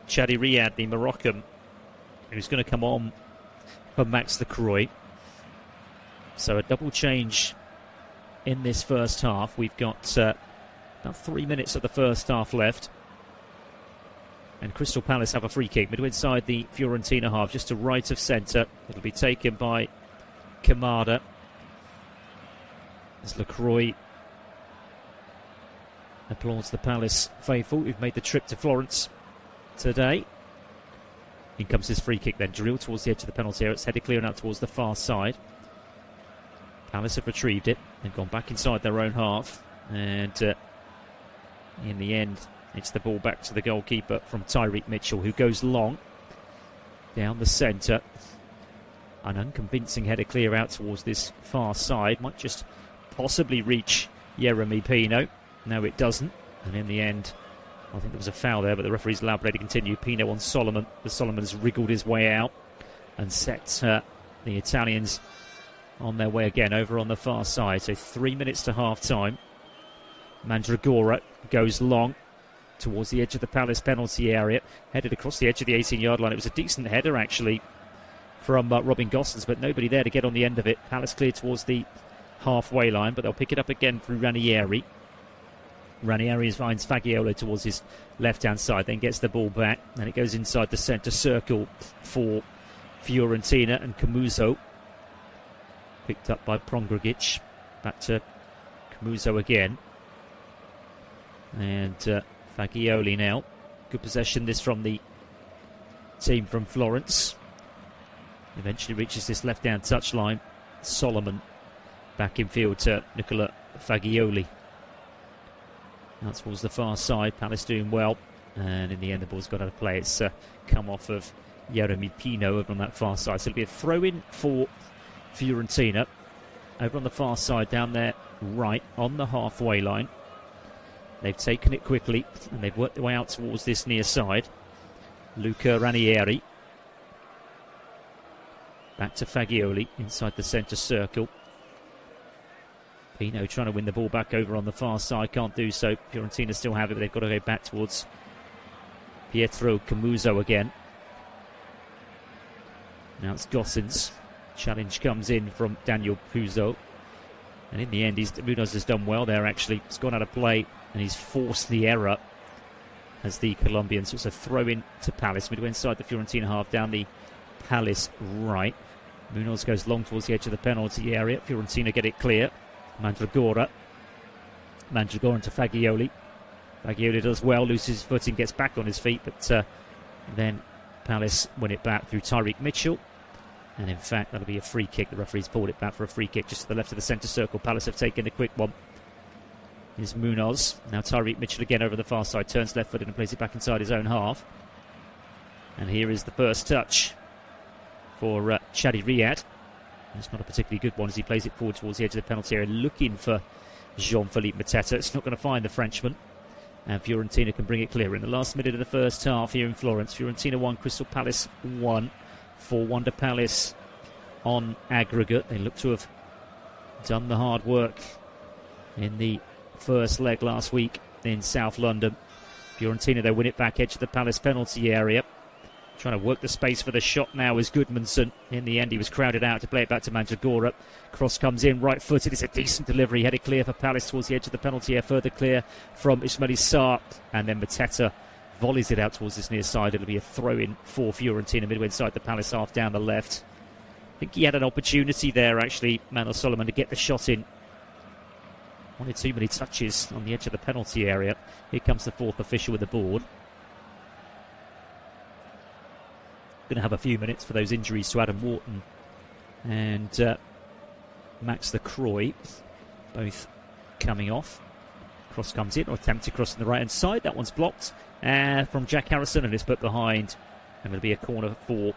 Chadi Riyad, the Moroccan, who's going to come on for Max Lacroix. So a double change in this first half. We've got about 3 minutes of the first half left. And Crystal Palace have a free kick midway inside the Fiorentina half, just to right of centre. It'll be taken by Kamada. As Lacroix applauds the Palace faithful who've made the trip to Florence today. In comes his free kick then, drilled towards the edge of the penalty area. It's headed clear and out towards the far side. Palace have retrieved it. They've gone back inside their own half. And in the end, it's the ball back to the goalkeeper from Tyreek Mitchell, who goes long down the centre. An unconvincing header clear out towards this far side. Might just possibly reach Yeremy Pino. No, it doesn't. And in the end, I think there was a foul there, but the referee's allowed play to continue. Pino on Solomon. But Solomon's wriggled his way out and set the Italians on their way again over on the far side. So 3 minutes to half time. Mandragora goes long towards the edge of the Palace penalty area, headed across the edge of the 18-yard line. It was a decent header actually from Robin Gosens, but nobody there to get on the end of it. Palace cleared towards the halfway line, but they'll pick it up again through Ranieri. Ranieri finds Fagiolo towards his left-hand side, then gets the ball back, and it goes inside the centre circle for Fiorentina, and Camuso picked up by Pongracic. Back to Camuso again. And Fagioli now. Good possession this from the team from Florence. Eventually reaches this left-hand touchline. Solomon back in field to Nicola Fagioli. That towards the far side. Palace doing well. And in the end, the ball's got out of play. It's come off of Yeremy Pino over on that far side. So it'll be a throw-in for Fiorentina. Over on the far side, down there right, on the halfway line. They've taken it quickly, and they've worked their way out towards this near side. Luca Ranieri. Back to Fagioli, inside the centre circle. Pino trying to win the ball back over on the far side, can't do so. Fiorentina still have it, but they've got to go back towards Pietro Camuso again. Now it's Gosens. Challenge comes in from Daniel Puzo. And in the end, Munoz has done well there, actually. It's gone out of play, and he's forced the error as the Colombians. So it's a throw-in to Palace. Midway inside the Fiorentina half, down the Palace right. Munoz goes long towards the edge of the penalty area. Fiorentina get it clear. Mandragora into Fagioli. Fagioli does well, loses his footing, gets back on his feet, but then Palace win it back through Tyreek Mitchell. And in fact, that'll be a free kick. The referee's pulled it back for a free kick just to the left of the centre circle. Palace have taken a quick one. Here's Munoz. Now Tyreek Mitchell again over the far side. Turns left-footed and plays it back inside his own half. And here is the first touch for Chadi Riyad. It's not a particularly good one as he plays it forward towards the edge of the penalty area, looking for Jean-Philippe Mateta. It's not going to find the Frenchman. And Fiorentina can bring it clear in the last minute of the first half here in Florence. Fiorentina 1, Crystal Palace 1. 4-1 to Palace on aggregate. They look to have done the hard work in the first leg last week in South London. Fiorentina, they win it back edge of the Palace penalty area. Trying to work the space for the shot now is Gudmundsson. In the end, he was crowded out to play it back to Mandragora. Cross comes in, right-footed. It's a decent delivery. Headed clear for Palace towards the edge of the penalty area. Further clear from Ismail Sarr. And then Mateta volleys it out towards this near side. It'll be a throw-in for Fiorentina midway inside the Palace half down the left. I think he had an opportunity there, actually, Manor Solomon, to get the shot in. Wanted too many touches on the edge of the penalty area. Here comes the fourth official with the board. Going to have a few minutes for those injuries to Adam Wharton and Max Lacroix, both coming off. Cross comes in, or attempted cross on the right hand side. That one's blocked from Jack Harrison, and it's put behind. And it'll be a corner for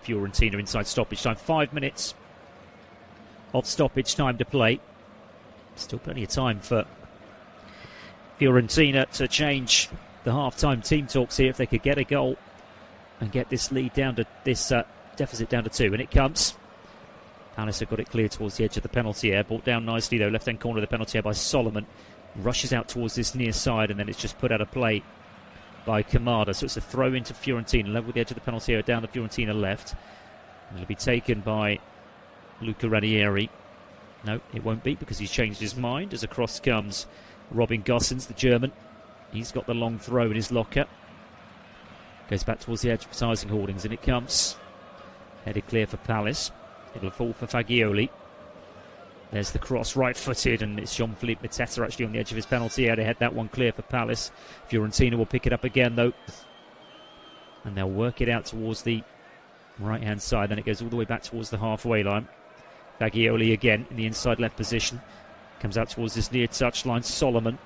Fiorentina inside stoppage time. 5 minutes of stoppage time to play. Still plenty of time for Fiorentina to change the half-time team talks here if they could get a goal and get this lead down to this deficit down to 2. And it comes. Palace have got it clear towards the edge of the penalty area. Brought down nicely though, left-hand corner of the penalty area by Solomon. Rushes out towards this near side, and then it's just put out of play by Kamada. So it's a throw into Fiorentina, level with the edge of the penalty area down the Fiorentina left. And it'll be taken by Luca Ranieri. No, it won't be, because he's changed his mind. As across comes Robin Gosens, the German. He's got the long throw in his locker. Goes back towards the advertising hoardings, and it comes. Headed clear for Palace. It'll fall for Fagioli. There's the cross, right-footed, and it's Jean-Philippe Mateta actually on the edge of his penalty area. Head that one clear for Palace. Fiorentina will pick it up again, though. And they'll work it out towards the right-hand side. Then it goes all the way back towards the halfway line. Fagioli again in the inside left position. Comes out towards this near touchline. Solomon.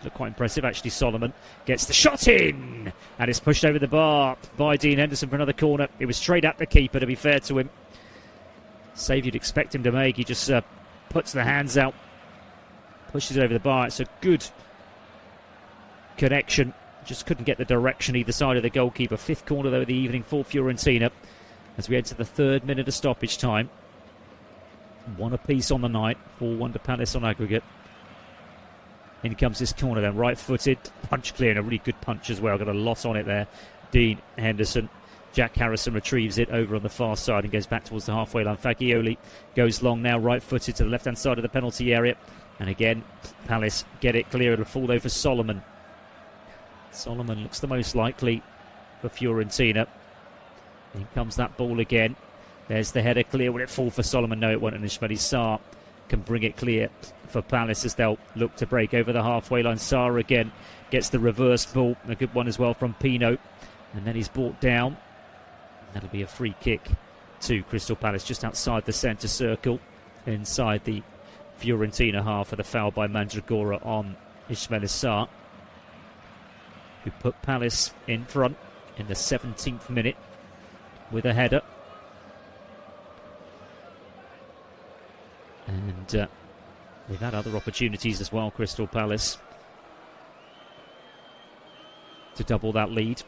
Look quite impressive, actually. Solomon gets the shot in, and it's pushed over the bar by Dean Henderson for another corner. It was straight at the keeper, to be fair to him. Save you'd expect him to make. He just puts the hands out, pushes it over the bar. It's a good connection. Just couldn't get the direction either side of the goalkeeper. Fifth corner, though, of the evening for Fiorentina as we enter the 3rd minute of stoppage time. 1 apiece on the night, 4-1 to Palace on aggregate. In comes this corner then, right-footed, punch clear, and a really good punch as well. Got a lot on it there. Dean Henderson. Jack Harrison retrieves it over on the far side and goes back towards the halfway line. Fagioli goes long now, right-footed to the left-hand side of the penalty area. And again, Palace get it clear. It'll fall though for Solomon. Solomon looks the most likely for Fiorentina. In comes that ball again. There's the header clear. Will it fall for Solomon? No, it won't. And Ismail Sarr can bring it clear for Palace as they'll look to break over the halfway line. Sarr again gets the reverse ball. A good one as well from Pino. And then he's brought down. That'll be a free kick to Crystal Palace just outside the centre circle inside the Fiorentina half of the foul by Mandragora on Ismail Sarr, who put Palace in front in the 17th minute with a header. And they've had other opportunities as well, Crystal Palace, to double that lead.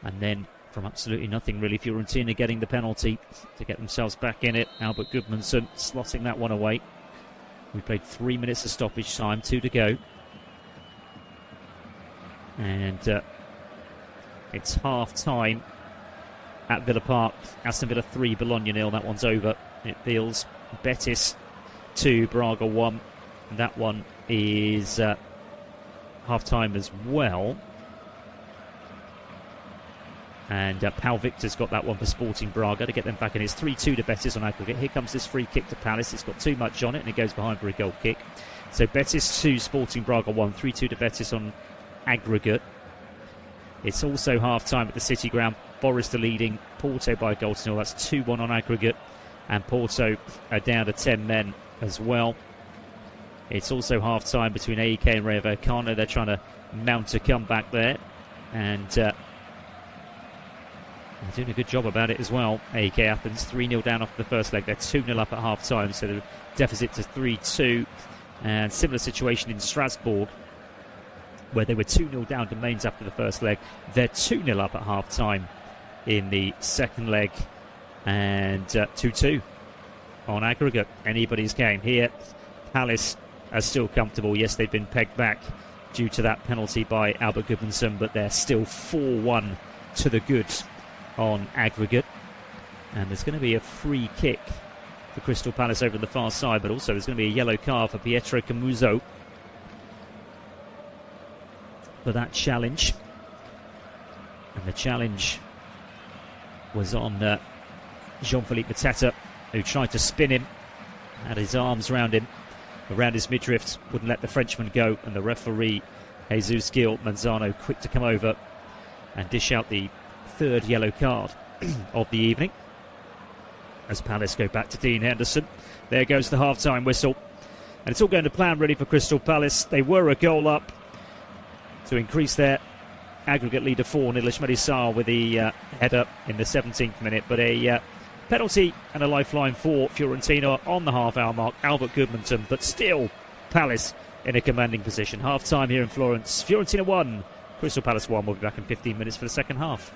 And then from absolutely nothing, really, Fiorentina getting the penalty to get themselves back in it. Albert Gudmundsson slotting that one away. We played 3 minutes of stoppage time, 2 to go. And it's half-time at Villa Park. Aston Villa 3, Bologna 0. That one's over. It feels Betis 2, Braga 1. And that one is half-time as well. And Pau Victor's got that one for Sporting Braga to get them back in. It's 3-2 to Betis on aggregate. Here comes this free kick to Palace. It's got too much on it and it goes behind for a goal kick. So Betis 2, Sporting Braga 1. 3-2 to Betis on aggregate. It's also half-time at the City Ground. Forest are leading Porto by a goal to 0. That's 2-1 on aggregate. And Porto are down to 10 men as well. It's also half-time between AEK and Rayo Vallecano. They're trying to mount a comeback there. And they're doing a good job about it as well. AEK Athens 3-0 down after the first leg. They're 2-0 up at half-time, so the deficit to 3-2. And similar situation in Strasbourg, where they were 2-0 down to Mainz after the first leg. They're 2-0 up at half-time in the second leg. And 2-2 on aggregate. Anybody's game here. Palace are still comfortable. Yes, they've been pegged back due to that penalty by Albert Gudmundsson, but they're still 4-1 to the good on aggregate. And there's going to be a free kick for Crystal Palace over on the far side, but also there's going to be a yellow card for Pietro Camuzzo for that challenge. And the challenge was on Jean-Philippe Mateta, who tried to spin him, had his arms around him, around his midriff, wouldn't let the Frenchman go, and the referee, Jesus Gil Manzano, quick to come over and dish out the third yellow card of the evening. As Palace go back to Dean Henderson. There goes the half-time whistle. And it's all going to plan really for Crystal Palace. They were a goal up to increase their aggregate lead to 4-0. Ismail Sarr with the header in the 17th minute. But a penalty and a lifeline for Fiorentina on the half-hour mark. Albert Goodmanton, but still Palace in a commanding position. Half-time here in Florence. Fiorentina 1, Crystal Palace 1. We'll be back in 15 minutes for the second half.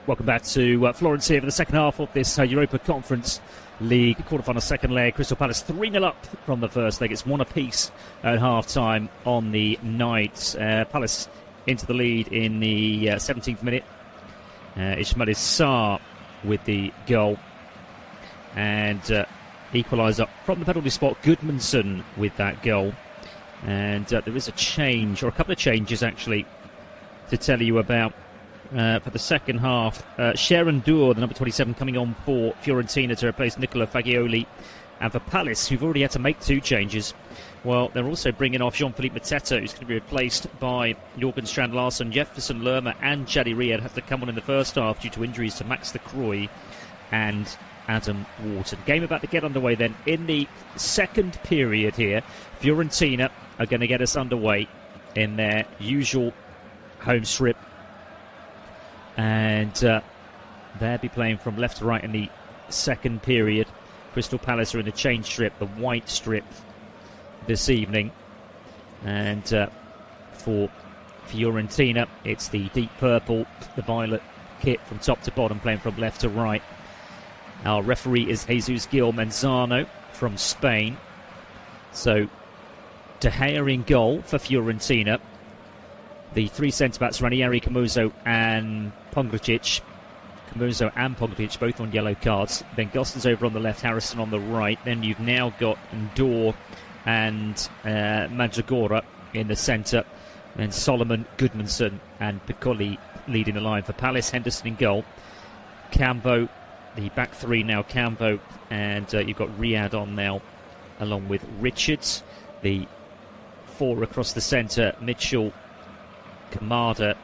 Welcome back to Florence here for the second half of this Europa Conference League quarter-final second leg. Crystal Palace 3-0 up from the first leg. It's one apiece at half-time on the night. Palace into the lead in the 17th minute. Ismail Sarr with the goal. And equaliser from the penalty spot, Gudmundsson with that goal. And there is a change, or a couple of changes actually, to tell you about for the second half. Sharon Dour, the number 27, coming on for Fiorentina to replace Nicola Fagioli. And for Palace, who've already had to make two changes, well, they're also bringing off Jean-Philippe Mateta, who's going to be replaced by Jørgen Strand Larsen. Jefferson Lerma and Chadi Riyad have to come on in the first half due to injuries to Max de Crooij and Adam Wharton. Game about to get underway then in the second period here. Fiorentina are going to get us underway in their usual home strip. And they'll be playing from left to right in the second period. Crystal Palace are in the change strip, the white strip, this evening. And for Fiorentina, it's the deep purple, the violet kit from top to bottom, playing from left to right. Our referee is Jesus Gil Manzano from Spain. So, De Gea in goal for Fiorentina. The three centre-backs, Ranieri, Camuso and Pongracic. Camuso and Pongracic both on yellow cards. Then Gostin's over on the left, Harrison on the right. Then you've now got Dour and Mandragora in the centre. Then Solomon, Gudmundsson and Piccoli leading the line for Palace. Henderson in goal. Cambo, the back three now, Cambo, and you've got Riyad on now, along with Richards. The four across the centre, Mitchell, Kamada,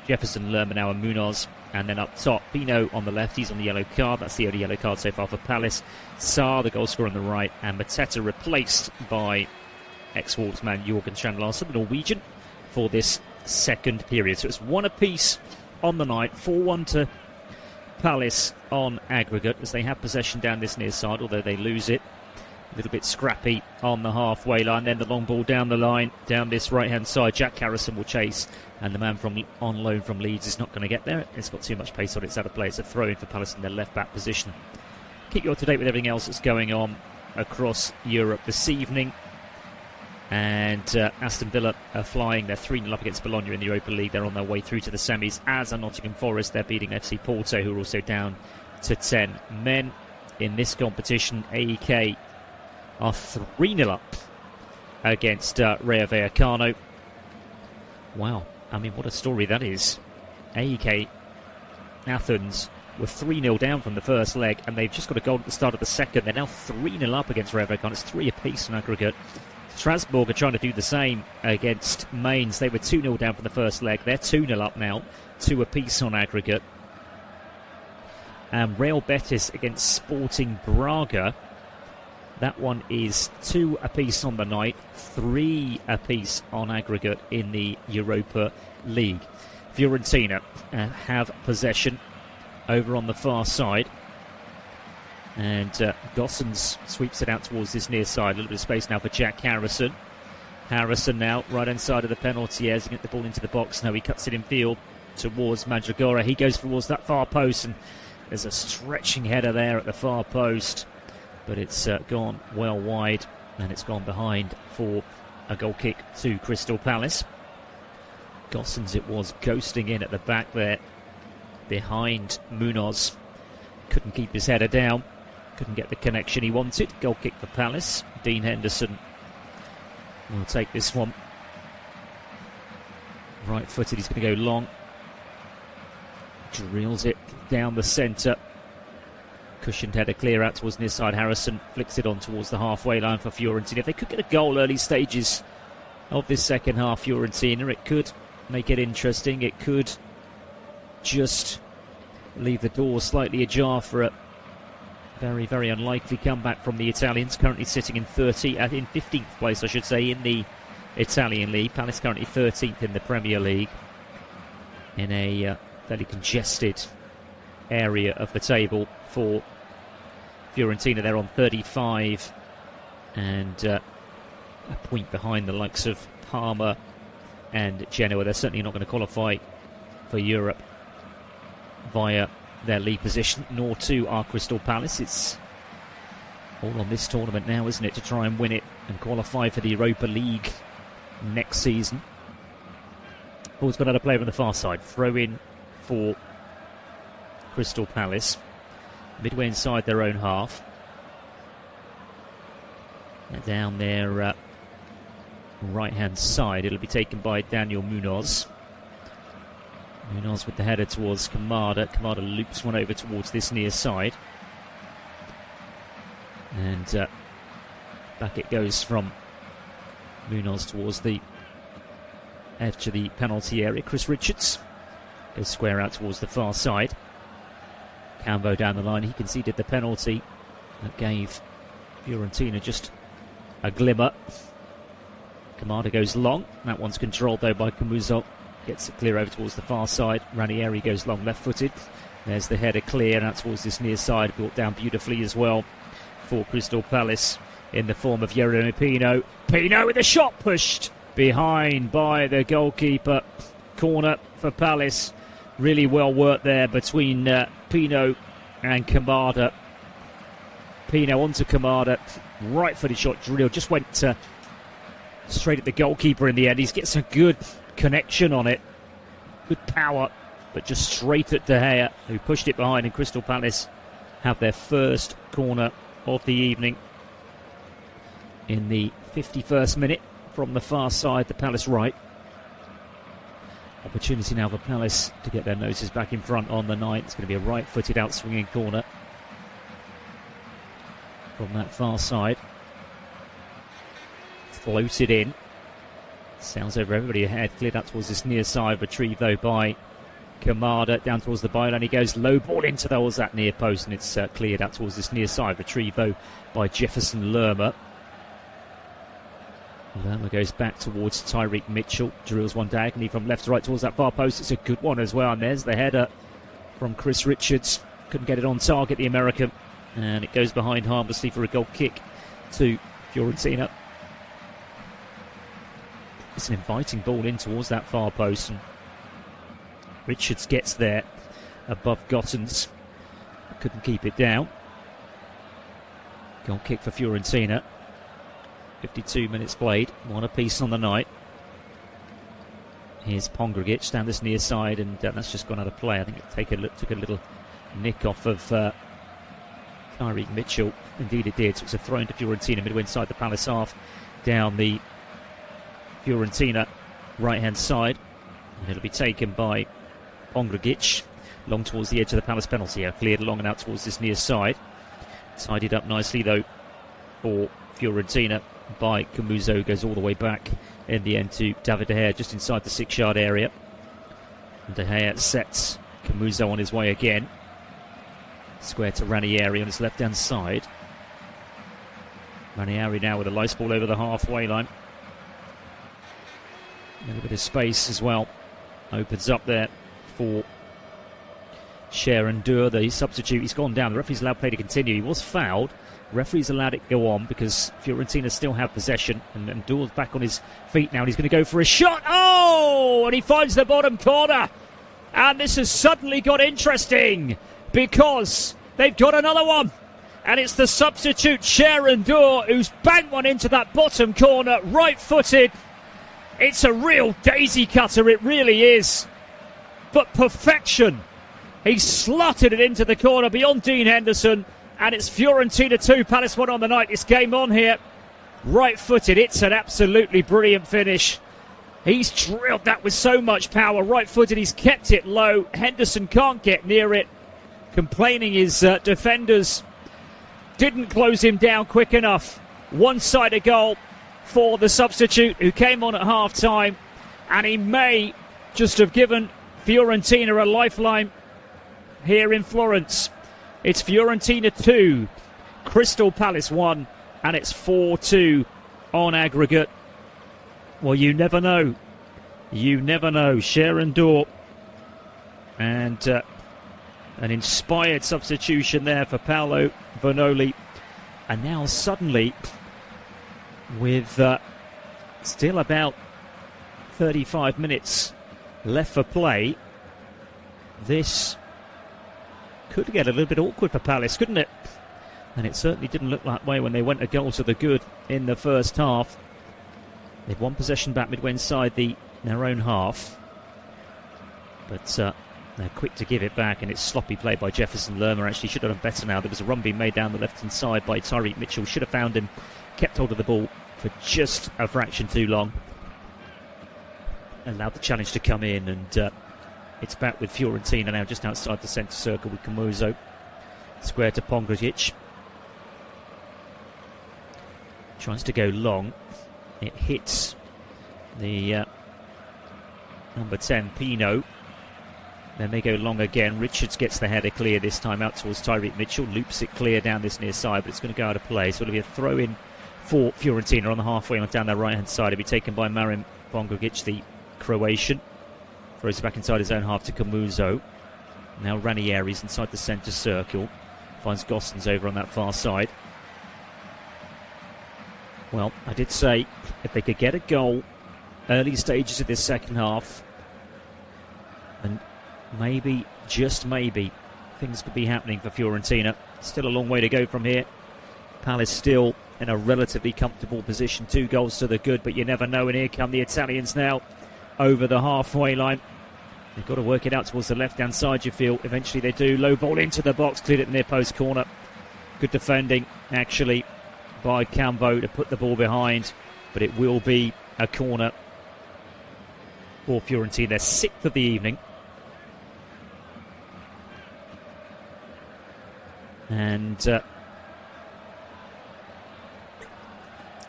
Jefferson, Lerma now and Munoz. And then up top, Pino on the left, he's on the yellow card. That's the only yellow card so far for Palace. Sarr, the goal scorer on the right, and Mateta replaced by ex-Wolves man Jørgen Strand Larsen, the Norwegian, for this second period. So it's one apiece on the night, 4-1 to Palace on aggregate as they have possession down this near side, although they lose it. A little bit scrappy on the halfway line. Then the long ball down the line, down this right-hand side. Jack Harrison will chase, and the man from on loan from Leeds is not going to get there. It's got too much pace on it. It's out of play. It's a throw-in for Palace in their left-back position. Keep you up to date with everything else that's going on across Europe this evening. And Aston Villa are flying. They're 3-0 up against Bologna in the Europa League. They're on their way through to the semis, as are Nottingham Forest. They're beating FC Porto, who are also down to 10 men in this competition. AEK are 3-0 up against Rayo Vallecano. Wow, I mean, what a story that is. AEK Athens were 3-0 down from the first leg, and they've just got a goal at the start of the second. They're now 3-0 up against Rayo Vallecano. It's 3 apiece in aggregate. Strasbourg are trying to do the same against Mainz. They were 2-0 down from the first leg. They're 2-0 up now, 2 apiece on aggregate. And Real Betis against Sporting Braga. That one is 2 apiece on the night, 3 apiece on aggregate in the Europa League. Fiorentina have possession over on the far side. And Gossens sweeps it out towards this near side. A little bit of space now for Jack Harrison. Harrison now, right-hand side of the penalty area, to get the ball into the box. Now he cuts it in field towards Mandragora. He goes towards that far post, and there's a stretching header there at the far post. But it's gone well wide, and it's gone behind for a goal kick to Crystal Palace. Gossens it was, ghosting in at the back there behind Munoz. Couldn't keep his header down. Couldn't get the connection he wanted. Goal kick for Palace. Dean Henderson will take this one. Right-footed, he's going to go long. Drills it down the centre. Cushioned header clear out towards near side. Harrison flicks it on towards the halfway line for Fiorentina. If they could get a goal early stages of this second half, Fiorentina, it could make it interesting. It could just leave the door slightly ajar for a very, very unlikely comeback from the Italians, currently sitting in 15th place, I should say, in the Italian League. Palace currently 13th in the Premier League, in a fairly congested area of the table for Fiorentina. They're on 35 and a point behind the likes of Parma and Genoa. They're certainly not going to qualify for Europe via their league position, nor too are Crystal Palace. It's all on this tournament now, isn't it, to try and win it and qualify for the Europa League next season. Ball's got another player on the far side. Throw in for Crystal Palace. Midway inside their own half. And down their right-hand side, it'll be taken by Daniel Munoz. Munoz with the header towards Kamada. Kamada loops one over towards this near side. And back it goes from Munoz towards the edge of the penalty area. Chris Richards goes square out towards the far side. Cambo down the line. He conceded the penalty that gave Fiorentina just a glimmer. Kamada goes long. That one's controlled though by Camuso. Gets it clear over towards the far side. Ranieri goes long left-footed. There's the header clear, and out towards this near side. Brought down beautifully as well for Crystal Palace in the form of Jeremy Pino. Pino with a shot pushed behind by the goalkeeper. Corner for Palace. Really well worked there between Pino and Kamada. Pino onto Kamada. Right-footed shot drill. Just went straight at the goalkeeper in the end. He gets a good connection on it. Good power, but just straight at De Gea, who pushed it behind, and Crystal Palace have their first corner of the evening in the 51st minute from the far side, the Palace right. Opportunity now for Palace to get their noses back in front on the night. It's going to be a right-footed out-swinging corner from that far side. Floated in. Sails over everybody ahead. Cleared out towards this near side. Retrieved though by Kamada. Down towards the byline. He goes low ball into towards that near post, and it's cleared out towards this near side. Retrieved though by Jefferson Lerma. Lerma goes back towards Tyreek Mitchell. Drills one diagonally from left to right towards that far post. It's a good one as well. And there's the header from Chris Richards. Couldn't get it on target, the American. And it goes behind harmlessly for a goal kick to Fiorentina. It's an inviting ball in towards that far post, and Richards gets there above Gottens. Couldn't keep it down. Goal kick for Fiorentina. 52 minutes played, one apiece on the night. Here's Pongragic down this near side, and that's just gone out of play. I think it took a little nick off of Tyreek Mitchell. Indeed it did. So it's a throw into Fiorentina midway inside the Palace half, down the Fiorentina right-hand side, and it'll be taken by Pongragic long towards the edge of the Palace penalty area. Cleared along and out towards this near side. Tidied up nicely though for Fiorentina by Camuso. Goes all the way back in the end to David De Gea just inside the 6-yard area. And De Gea sets Camuso on his way again. Square to Ranieri on his left-hand side. Ranieri now with a nice ball over the halfway line. A little bit of space as well. Opens up there for Sharon Dur, the substitute. He's gone down. The referee's allowed play to continue. He was fouled. The referee's allowed it to go on because Fiorentina still have possession. And Dur's back on his feet now. And he's going to go for a shot. Oh! And he finds the bottom corner. And this has suddenly got interesting because they've got another one. And it's the substitute Sharon Dur who's banged one into that bottom corner, right-footed. It's a real daisy cutter, it really is. But perfection. He slotted it into the corner beyond Dean Henderson. And it's Fiorentina 2, Palace 1 on the night. It's game on here. Right-footed. It's an absolutely brilliant finish. He's drilled that with so much power. Right-footed. He's kept it low. Henderson can't get near it. Complaining his defenders didn't close him down quick enough. One-sided goal for the substitute who came on at half-time, and he may just have given Fiorentina a lifeline here in Florence. It's Fiorentina 2, Crystal Palace 1, and it's 4-2 on aggregate. Well, you never know. You never know. Sharon Dur, and an inspired substitution there for Paolo Bonoli. And now suddenly, with still about 35 minutes left for play, this could get a little bit awkward for Palace, couldn't it? And it certainly didn't look that way when they went a goal to the good in the first half. They'd one possession back midway inside their own half. But they're quick to give it back, and it's sloppy play by Jefferson Lerma. Actually should have done better now. There was a run being made down the left-hand side by Tyreek Mitchell. Should have found him, kept hold of the ball for just a fraction too long. Allowed the challenge to come in, and it's back with Fiorentina now just outside the centre circle with Camuso. Square to Pongracic. Tries to go long. It hits the number 10, Pino. Then they go long again. Richards gets the header clear this time out towards Tyreek Mitchell. Loops it clear down this near side, but it's going to go out of play. So it'll be a throw in for Fiorentina on the halfway line down their right hand side. It'll be taken by Marin Pongracic, the Croatian. Throws it back inside his own half to Camuso. Now Ranieri's inside the centre circle. Finds Gossens over on that far side. Well, I did say if they could get a goal early stages of this second half, and maybe, just maybe, things could be happening for Fiorentina. Still a long way to go from here. Palace still in a relatively comfortable position. 2 goals to the good, but you never know. And here come the Italians now over the halfway line. They've got to work it out towards the left-hand side, you feel. Eventually they do. Low ball into the box, cleared it near post corner. Good defending, actually, by Cambo to put the ball behind, but it will be a corner for Fiorentina. They're 6th of the evening. And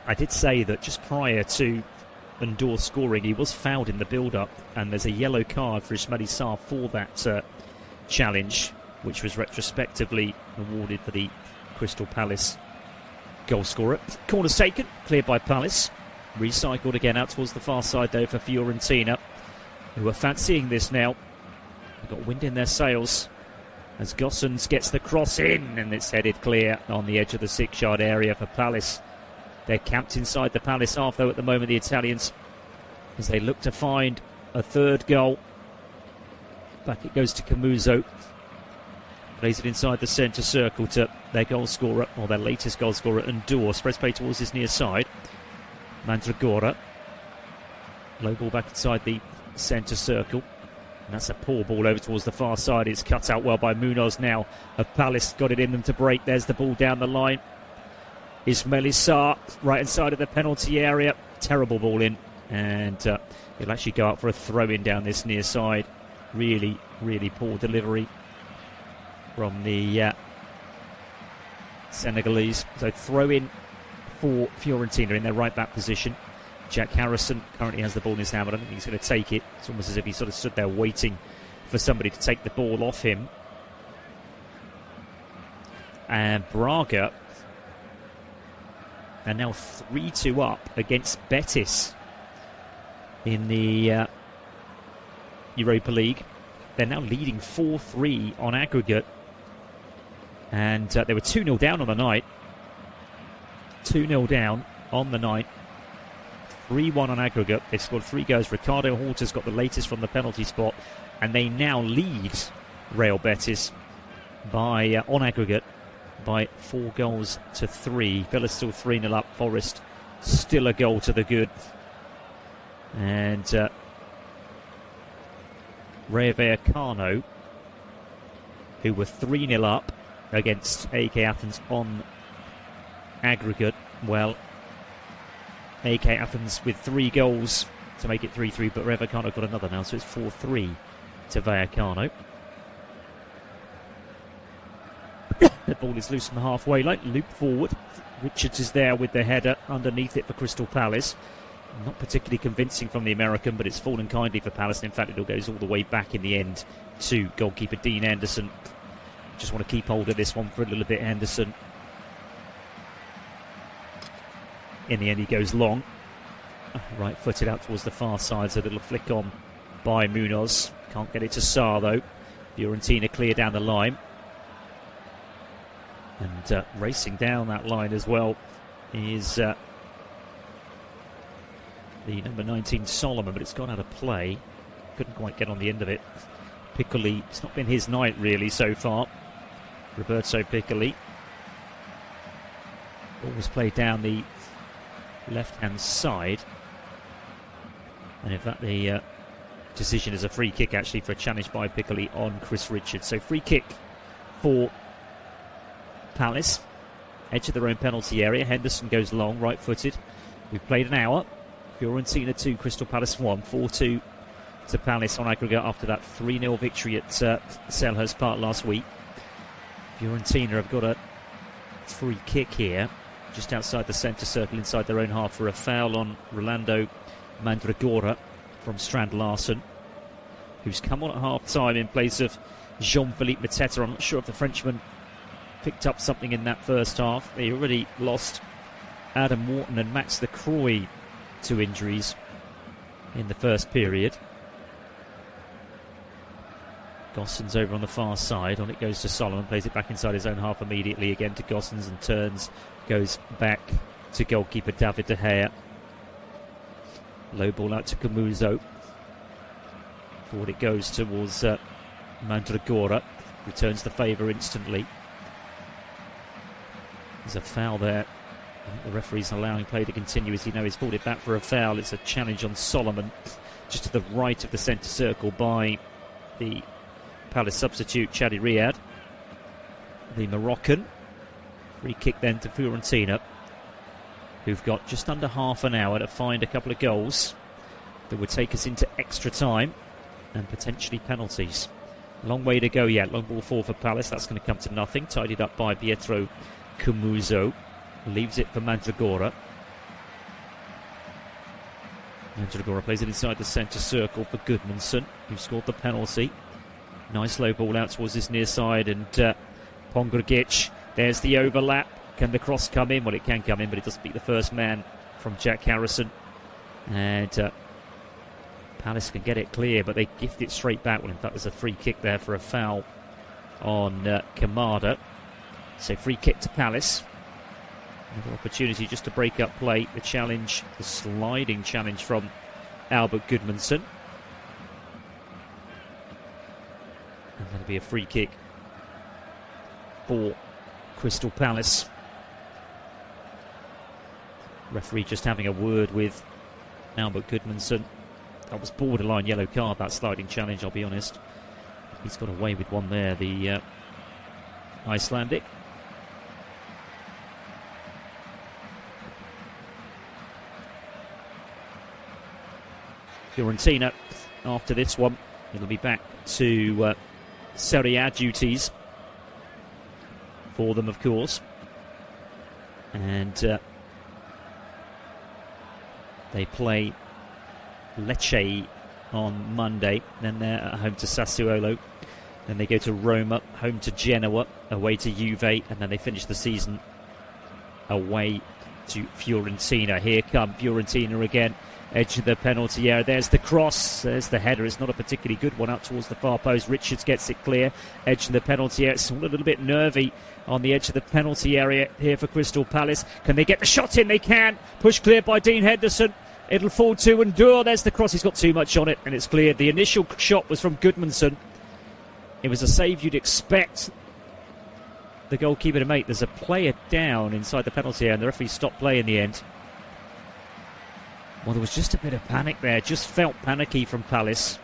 I did say that just prior to Ndor scoring, he was fouled in the build-up, and there's a yellow card for Ismail Sarr for that challenge, which was retrospectively awarded for the Crystal Palace goal scorer. Corner's taken, cleared by Palace. Recycled again out towards the far side though for Fiorentina, who are fancying this now. They've got wind in their sails as Gossens gets the cross in, and it's headed clear on the edge of the 6-yard area for Palace. They're camped inside the Palace half though at the moment, the Italians, as they look to find a third goal. Back it goes to Camuso. Plays it inside the centre circle to their goal scorer, or their latest goal scorer, Ndor. Spreads play towards his near side. Mandragora. Low ball back inside the centre circle. And that's a poor ball over towards the far side. It's cut out well by Munoz now of Palace. Got it in them to break. There's the ball down the line. Ismail Sarr right inside of the penalty area. Terrible ball in. And he'll actually go out for a throw-in down this near side. Really, really poor delivery from the Senegalese. So throw in for Fiorentina in their right back position. Jack Harrison currently has the ball in his hand, but I don't think he's going to take it. It's almost as if he sort of stood there waiting for somebody to take the ball off him. And Braga are now 3-2 up against Betis in the Europa League. They're now leading 4-3 on aggregate. And they were 2-0 down on the night. 2-0 down on the night. 3-1 on aggregate. They've scored 3 goals. Ricardo Horta's got the latest from the penalty spot. And they now lead Real Betis by on aggregate by 4 goals to 3. Villa's still 3-0 up. Forest still a goal to the good. And Rayo Vallecano, who were 3-0 up against AEK Athens on aggregate. Well, AEK Athens with 3 goals to make it 3-3, but Rayo Vallecano got another now, so it's 4-3 to Vallecano. The ball is loose from the halfway line, loop forward. Richards is there with the header underneath it for Crystal Palace. Not particularly convincing from the American, but it's fallen kindly for Palace. And in fact, it goes all the way back in the end to goalkeeper Dean Henderson. Just want to keep hold of this one for a little bit, Henderson. In the end, he goes long. Right-footed out towards the far side, so a little flick on by Munoz. Can't get it to Sarr, though. Fiorentina clear down the line. And racing down that line as well is the number 19 Solomon, but it's gone out of play. Couldn't quite get on the end of it. Piccoli, it's not been his night really so far. Roberto Piccoli. Ball was played down the left-hand side. And in fact, the decision is a free kick, actually, for a challenge by Piccoli on Chris Richards. So free kick for Palace. Edge of their own penalty area. Henderson goes long, right-footed. We've played an hour. Fiorentina 2, Crystal Palace 1. 4-2 to Palace on aggregate after that 3-0 victory at Selhurst Park last week. Fiorentina have got a free kick here, just outside the centre circle, inside their own half, for a foul on Rolando Mandragora from Strand Larsen, who's come on at half-time in place of Jean-Philippe Mateta. I'm not sure if the Frenchman picked up something in that first half. They already lost Adam Wharton and Max Lacroix to injuries in the first period. Gossens over on the far side. On it goes to Solomon. Plays it back inside his own half immediately. Again to Gossens and turns. Goes back to goalkeeper David De Gea. Low ball out to Camuso. Forward it goes towards Mandragora. Returns the favour instantly. There's a foul there. The referee's allowing play to continue, as you know. He's pulled it back for a foul. It's a challenge on Solomon, just to the right of the centre circle by the Palace substitute Chadi Riyad, the Moroccan. Free kick then to Fiorentina, who've got just under half an hour to find a couple of goals that would take us into extra time and potentially penalties. Long way to go yet. Long ball forward for Palace. That's going to come to nothing. Tidied up by Pietro Camuso. Leaves it for Mandragora. Mandragora plays it inside the centre circle for Gudmundsson, who scored the penalty. Nice low ball out towards his near side, and Pongragic. There's the overlap. Can the cross come in? Well, it can come in, but it doesn't beat the first man from Jack Harrison. And Palace can get it clear, but they gift it straight back. Well, in fact, there's a free kick there for a foul on Kamada. So free kick to Palace. Another opportunity just to break up play. The challenge, the sliding challenge from Albert Gudmundsson. And that'll be a free kick for Crystal Palace. Referee just having a word with Albert Gudmundsson. That was borderline yellow card, that sliding challenge, I'll be honest. He's got away with one there, the Icelandic. Fiorentina, after this one, it'll be back to Serie A duties for them, of course. And they play Lecce on Monday. Then they're at home to Sassuolo. Then they go to Roma, home to Genoa, away to Juve, and then they finish the season away to Fiorentina. Here come Fiorentina again. Edge of the penalty area. There's the cross. There's the header. It's not a particularly good one out towards the far post. Richards gets it clear. Edge of the penalty area. It's a little bit nervy on the edge of the penalty area here for Crystal Palace. Can they get the shot in? They can. Push clear by Dean Henderson. It'll fall to Endure. There's the cross. He's got too much on it, and it's cleared. The initial shot was from Gudmundsson. It was a save you'd expect the goalkeeper to make. There's a player down inside the penalty area, and the referee stopped play in the end. Well, there was just a bit of panic there. Just felt panicky from Palace.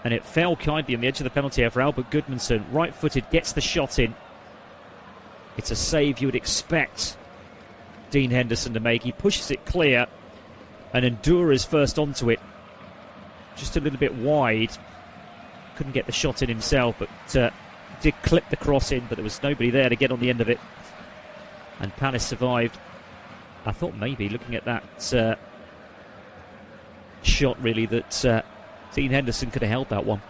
And it fell kindly on the edge of the penalty area for Albert Gudmundsson. Right-footed, gets the shot in. It's a save you would expect Dean Henderson to make. He pushes it clear, and Endure is first onto it. Just a little bit wide. Couldn't get the shot in himself, but did clip the cross in, but there was nobody there to get on the end of it. And Palace survived. I thought maybe, looking at that shot, really, that Dean Henderson could have held that one.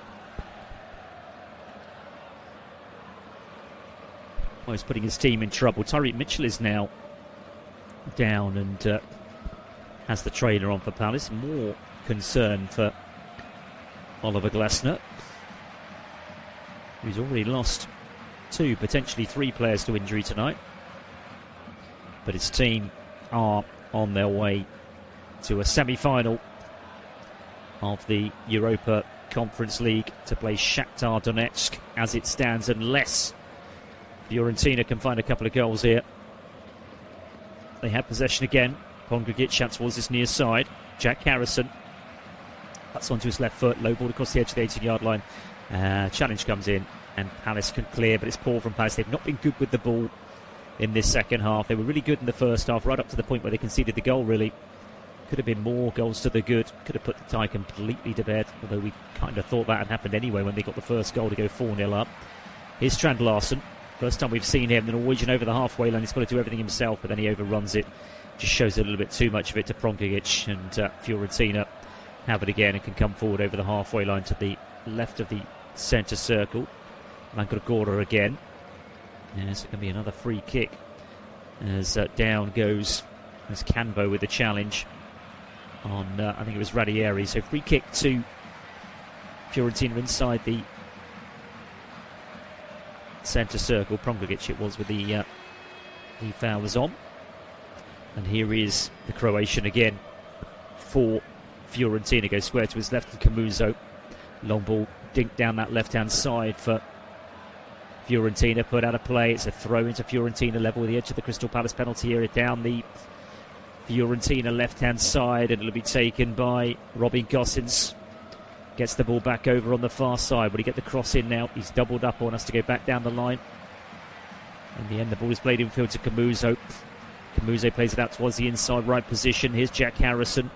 Well, he's putting his team in trouble. Tyreek Mitchell is now down and has the trainer on for Palace. More concern for Oliver Glasner, who's already lost 2, potentially 3 players to injury tonight. But his team are on their way to a semi-final of the Europa Conference League to play Shakhtar Donetsk as it stands, unless Fiorentina can find a couple of goals here. They have possession again. Pongragic out towards his near side. Jack Harrison. That's onto his left foot. Low ball across the edge of the 18-yard line. Challenge comes in and Palace can clear, but it's poor from Palace. They've not been good with the ball in this second half. They were really good in the first half, right up to the point where they conceded the goal, really. Could have been more goals to the good. Could have put the tie completely to bed, although we kind of thought that had happened anyway when they got the first goal to go 4-0 up. Here's Strand Larsen. First time we've seen him, the Norwegian over the halfway line. He's got to do everything himself, but then he overruns it. Just shows a little bit too much of it to Pongragic, and Fiorentina have it again and can come forward over the halfway line to the left of the centre circle. Mandragora again. Yes, it can be another free kick as down goes as Canbo with the challenge on, I think it was Ranieri. So free kick to Fiorentina inside the centre circle. Pongragic it was with the foul was on. And here is the Croatian again for Fiorentina. Goes square to his left and Camuso. Long ball dinked down that left-hand side for Fiorentina. Put out of play. It's a throw into Fiorentina level with the edge of the Crystal Palace penalty area down the Fiorentina left-hand side. And it'll be taken by Robin Gosens. Gets the ball back over on the far side. Will he get the cross in now? He's doubled up on us to go back down the line. In the end, the ball is played infield to Camuso. Camuso plays it out towards the inside right position. Here's Jack Harrison.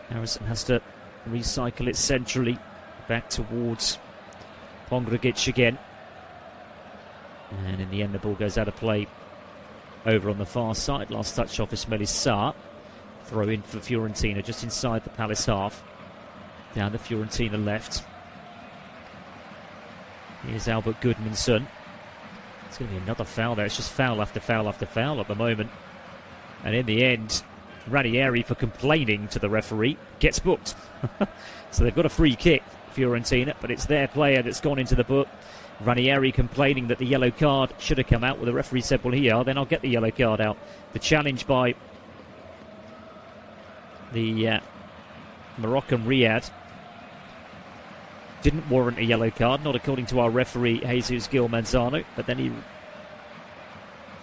Harrison has to recycle it centrally back towards Pongragic again. And in the end, the ball goes out of play over on the far side. Last touch off Ismail Sarr. Throw in for Fiorentina just inside the Palace half. Down the Fiorentina left. Here's Albert Gudmundsson. It's going to be another foul there. It's just foul after foul after foul at the moment. And in the end, Ranieri, for complaining to the referee, gets booked. So they've got a free kick, Fiorentina, but it's their player that's gone into the book. Ranieri complaining that the yellow card should have come out. Well, the referee said, well, here, then I'll get the yellow card out. The challenge by the Moroccan Riyadh didn't warrant a yellow card, not according to our referee Jesus Gil Manzano, but then he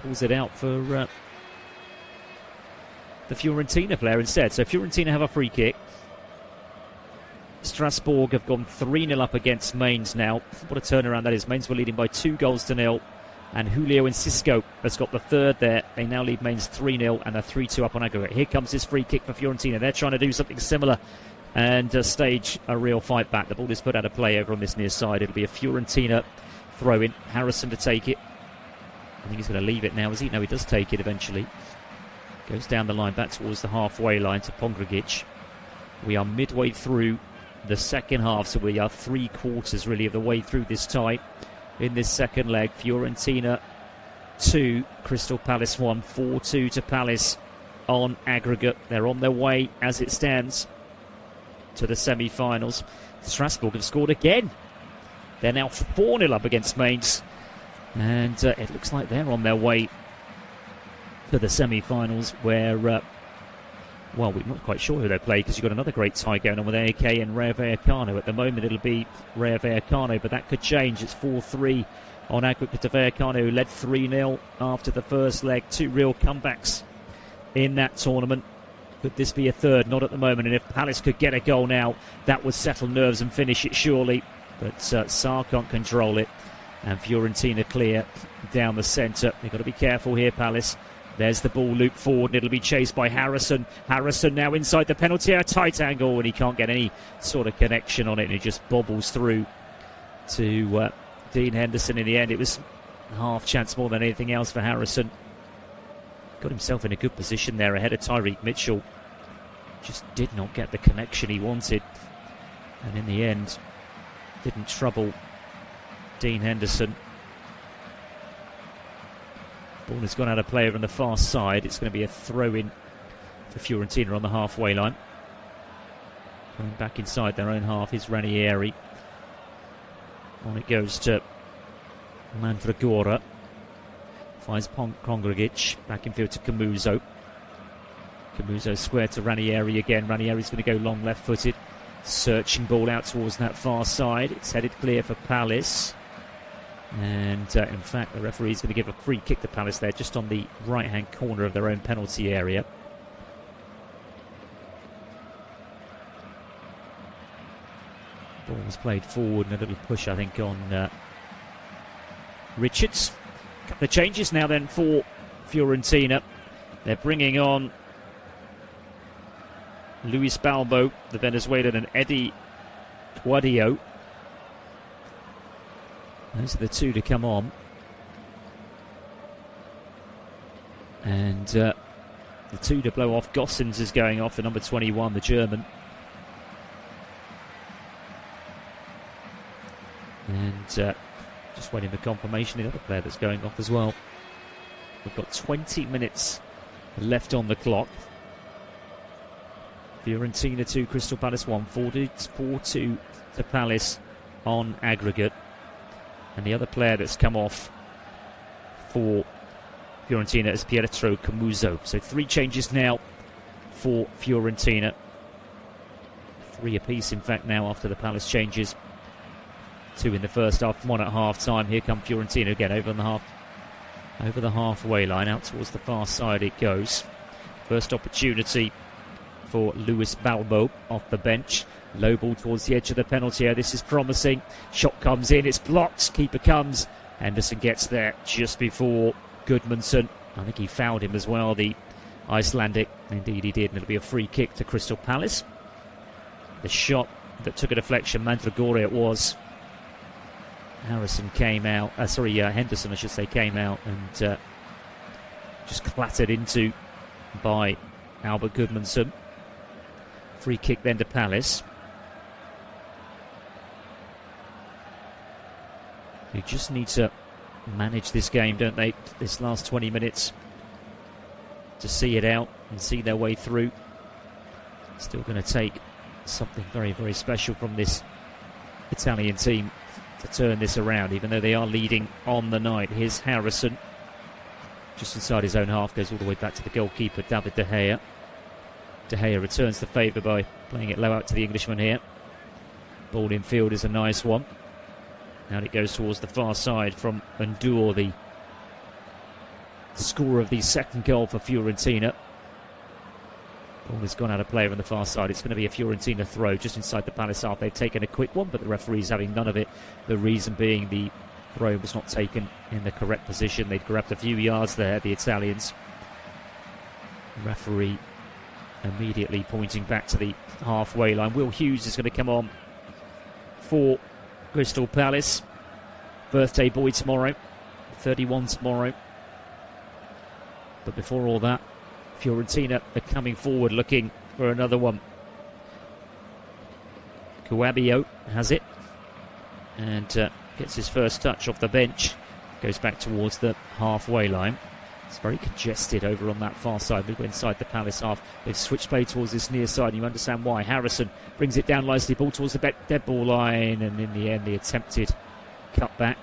pulls it out for the Fiorentina player instead. So Fiorentina have a free kick. Strasbourg have gone 3-0 up against Mainz now. What a turnaround that is. Mainz were leading by 2-0, and Julio and Cisco has got the third there. They now lead Mainz 3-0 and are 3-2 up on aggregate. Here comes this free kick for Fiorentina. They're trying to do something similar and stage a real fight back. The ball is put out of play over on this near side. It'll be a Fiorentina throw-in. Harrison to take it. I think he's going to leave it now, is he? No, he does take it eventually. Goes down the line back towards the halfway line to Pongragic. We are midway through the second half, so we are 3/4 really of the way through this tie. In this second leg, Fiorentina 2, Crystal Palace 1, 4-2 to Palace on aggregate. They're on their way as it stands to the semi-finals. Strasbourg have scored again. They're now 4-0 up against Mainz, and it looks like they're on their way to the semi-finals where, well, we're not quite sure who they play because you've got another great tie going on with AEK and Rayo Vallecano. At the moment it'll be Rayo Vallecano, but that could change. It's 4-3 on aggregate to Vallecano, who led 3-0 after the first leg. 2 real comebacks in that tournament. Could this be a third? Not at the moment. And if Palace could get a goal now, that would settle nerves and finish it surely. But Sarr can't control it. And Fiorentina clear down the centre. They've got to be careful here, Palace. There's the ball looped forward, and it'll be chased by Harrison. Harrison now inside the penalty area, tight angle, and he can't get any sort of connection on it, and it just bobbles through to Dean Henderson in the end. It was a half chance more than anything else for Harrison. Got himself in a good position there ahead of Tyreek Mitchell. Just did not get the connection he wanted. And in the end, didn't trouble Dean Henderson. Ball has gone out of play over on the far side. It's going to be a throw-in for Fiorentina on the halfway line. Going back inside their own half is Ranieri. On it goes to Mandragora. Finds Pongragic. Back in field to Camuso. Camuso square to Ranieri again. Ranieri's going to go long left-footed. Searching ball out towards that far side. It's headed clear for Palace. And in fact, the referee is going to give a free kick to Palace there, just on the right-hand corner of their own penalty area. Ball was played forward and a little push, I think, on Richards. A couple of changes now then for Fiorentina. They're bringing on Luis Balbo, the Venezuelan, and Eddie Guadio. Those are the two to come on. And the two to blow off. Gossens is going off for number 21, the German. And just waiting for confirmation, the other player that's going off as well. We've got 20 minutes left on the clock. Fiorentina 2, Crystal Palace 1, 4-2 to Palace on aggregate. And the other player that's come off for Fiorentina is Pietro Camuzzo. So 3 changes now for Fiorentina. 3 apiece, in fact, now after the Palace changes. 2 in the first half, 1 at half time. Here come Fiorentina again over the halfway line. Out towards the far side it goes. First opportunity for Luis Balbo off the bench. Low ball towards the edge of the penalty area. This is promising. Shot comes in, it's blocked. Keeper comes. Henderson gets there just before Gudmundsson. I think he fouled him as well, the Icelandic. Indeed he did, and it'll be a free kick to Crystal Palace. The shot that took a deflection, Mandragora it was. Henderson came out and just clattered into by Albert Gudmundsson. Free kick then to Palace. You just need to manage this game, don't they? This last 20 minutes to see it out and see their way through. Still going to take something very, very special from this Italian team to turn this around, even though they are leading on the night. Here's Harrison, just inside his own half, goes all the way back to the goalkeeper, David De Gea. De Gea returns the favour by playing it low out to the Englishman here. Ball in field is a nice one. Now it goes towards the far side from Ndour, the scorer of the second goal for Fiorentina. Ball has gone out of play on the far side. It's going to be a Fiorentina throw just inside the Palace half. They've taken a quick one, but the referee's having none of it. The reason being the throw was not taken in the correct position. They'd grabbed a few yards there, the Italians. The referee immediately pointing back to the halfway line. Will Hughes is going to come on for Crystal Palace. Birthday boy tomorrow, 31 tomorrow. But before all that, Fiorentina are coming forward looking for another one. Guabio has it and gets his first touch off the bench. Goes back towards the halfway line. It's very congested over on that far side, midway inside the Palace half. They've switched play towards this near side, and you understand why. Harrison brings it down nicely, ball towards the dead ball line, and in the end the attempted cutback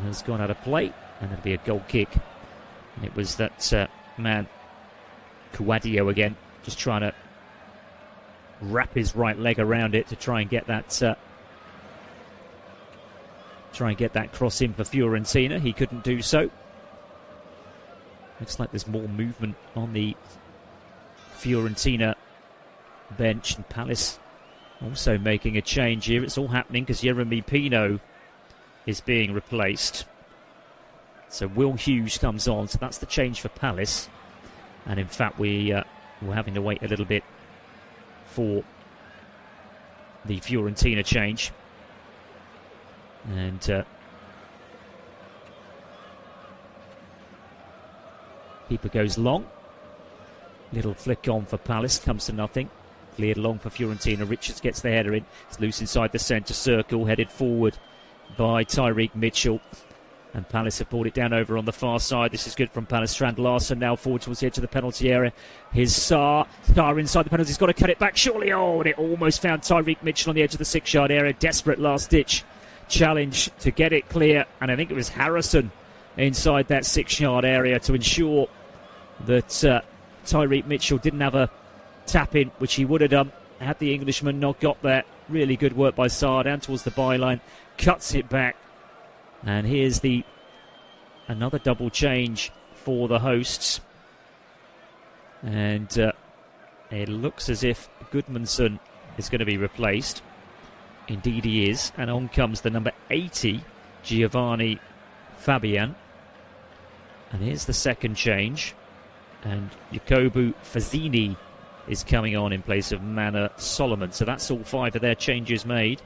has gone out of play, and it'll be a goal kick. And it was that man Guadio again, just trying to wrap his right leg around it to try and get that cross in for Fiorentina. He couldn't do so. Looks like there's more movement on the Fiorentina bench, and Palace also making a change here. It's all happening because Yeremy Pino is being replaced. So Will Hughes comes on, so that's the change for Palace. And in fact, we're having to wait a little bit for the Fiorentina change. And keeper goes long. Little flick on for Palace, comes to nothing. Cleared long for Fiorentina. Richards gets the header in. It's loose inside the centre circle, headed forward by Tyreek Mitchell. And Palace have brought it down over on the far side. This is good from Palace. Strand Larsen now forward towards the edge of the penalty area. Here's Sarr inside the penalty. He's got to cut it back surely. Oh, and it almost found Tyreek Mitchell on the edge of the 6-yard area. Desperate last-ditch challenge to get it clear. And I think it was Harrison inside that 6-yard area to ensure that Tyreek Mitchell didn't have a tap in, which he would have done had the Englishman not got there. Really good work by Saar down towards the byline, cuts it back, and here's another double change for the hosts. And it looks as if Gudmundsson is going to be replaced. Indeed he is, and on comes the number 80, Giovanni Fabian. And here's the second change, and Jacobu Fazzini is coming on in place of Manor Solomon. So that's all 5 of their changes made.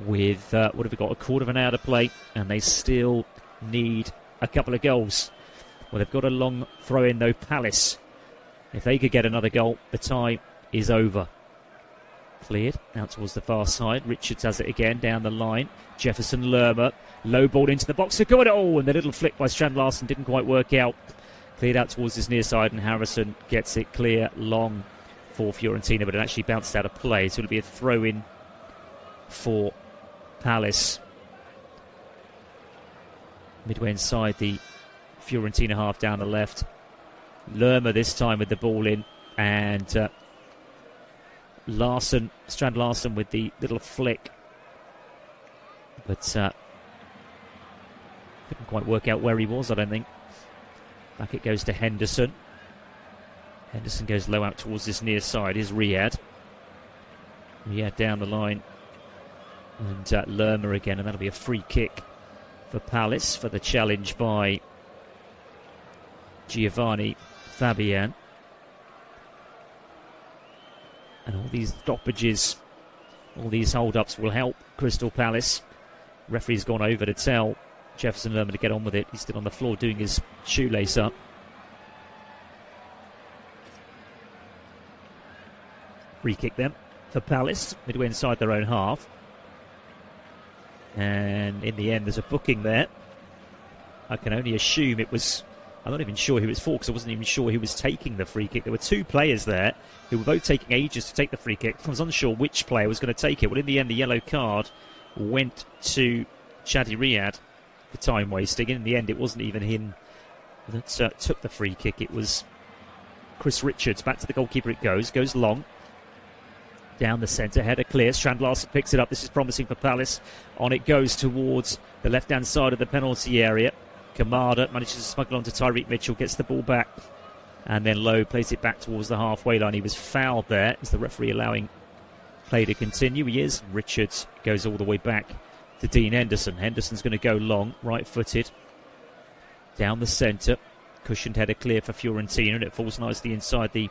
With, what have we got, a quarter of an hour to play, and they still need a couple of goals. Well, they've got a long throw in though, Palace. If they could get another goal, the tie is over. Cleared out towards the far side. Richards has it again down the line. Jefferson Lerma, low ball into the box. And the little flick by Strand Larsen didn't quite work out. Cleared out towards his near side, and Harrison gets it clear long for Fiorentina, but it actually bounced out of play. So it'll be a throw in for Palace. Midway inside the Fiorentina half down the left. Lerma this time with the ball in, and Strand Larsen with the little flick, but couldn't quite work out where he was, I don't think. Back it goes to Henderson. Henderson goes low out towards this near side. Here's Riyad. Riyad down the line, and Lerma again, and that'll be a free kick for Palace for the challenge by Giovanni Fabian. And all these stoppages, all these hold-ups will help Crystal Palace. Referee's gone over to tell Jefferson Lerma to get on with it. He's still on the floor doing his shoelace up. Free kick then for Palace, midway inside their own half. And in the end, there's a booking there. I can only assume it was... I'm not even sure who it's for, because I wasn't even sure who was taking the free kick. There were 2 players there who were both taking ages to take the free kick. I was unsure which player was going to take it. Well, in the end, the yellow card went to Shadi Riyad for time wasting. In the end, it wasn't even him that took the free kick. It was Chris Richards. Back to the goalkeeper it goes long. Down the centre, header clear. Strand Larsen picks it up. This is promising for Palace. On it goes towards the left-hand side of the penalty area. Kamada manages to smuggle onto Tyreek Mitchell, gets the ball back, and then Lowe plays it back towards the halfway line. He was fouled there. Is the referee allowing play to continue? He is. Richards goes all the way back to Dean Henderson. Henderson's going to go long, right-footed, down the centre. Cushioned header clear for Fiorentina, and it falls nicely inside the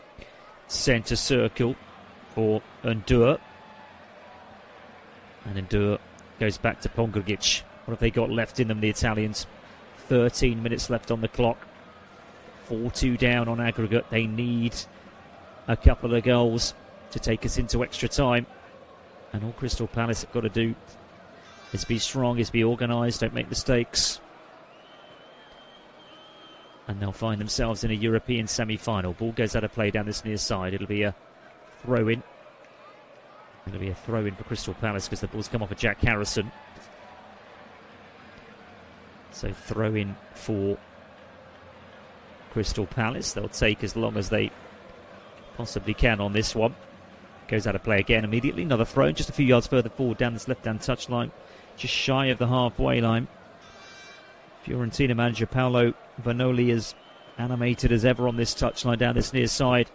centre circle for Ndur. And Ndur goes back to Pongragic. What have they got left in them, the Italians? 13 minutes left on the clock. 4-2 down on aggregate. They need a couple of goals to take us into extra time. And all Crystal Palace have got to do is be strong, is be organised, don't make mistakes. And they'll find themselves in a European semi-final. Ball goes out of play down this near side. It'll be a throw-in. It'll be a throw-in for Crystal Palace because the ball's come off of Jack Harrison. So throw in for Crystal Palace. They'll take as long as they possibly can on this one. Goes out of play again immediately. Another throw in just a few yards further forward down this left-hand touchline. Just shy of the halfway line. Fiorentina manager Paolo Vanoli is animated as ever on this touchline down this near side.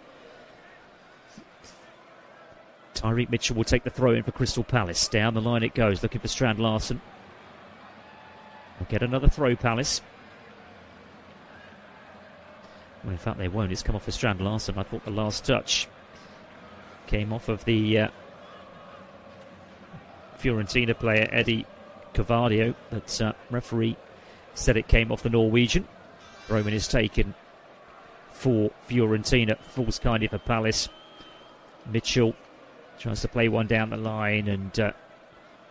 Tyreek Mitchell will take the throw in for Crystal Palace. Down the line it goes, looking for Strand Larsen. They'll get another throw, Palace. Well, in fact, they won't. It's come off for Strand Larsen. I thought the last touch came off of the Fiorentina player, Eddie Cavadio. But referee said it came off the Norwegian. Roman is taken for Fiorentina. Falls kindly for Palace. Mitchell tries to play one down the line, and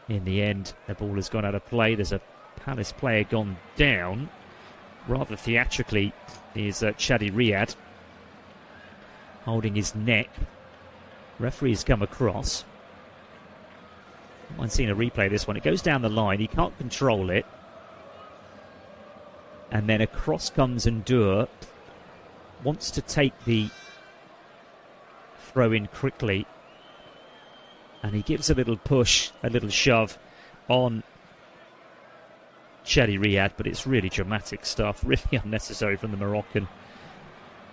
in the end, the ball has gone out of play. There's a Palace player gone down rather theatrically. Is Shadi Riyad holding his neck. Referee's come across. I don't mind seeing a replay of this one. It goes down the line. He can't control it. And then across comes Ndur. Wants to take the throw in quickly. and he gives a little push, a little shove on Cherry Riyad, but it's really dramatic stuff, really unnecessary from the Moroccan,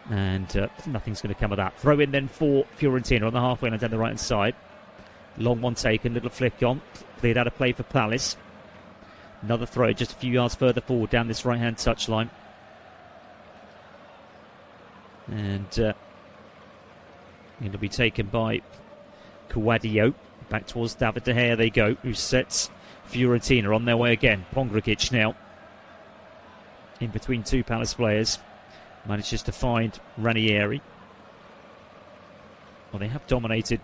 and nothing's going to come of that. Throw in then for Fiorentina on the halfway line down the right hand side. Long one taken, little flick on, cleared out of play for Palace. Another throw just a few yards further forward down this right hand touchline, and it'll be taken by Kouadio. Back towards David De Gea they go, who sets Fiorentina on their way again. Pongragic now in between two Palace players, manages to find Ranieri. Well, they have dominated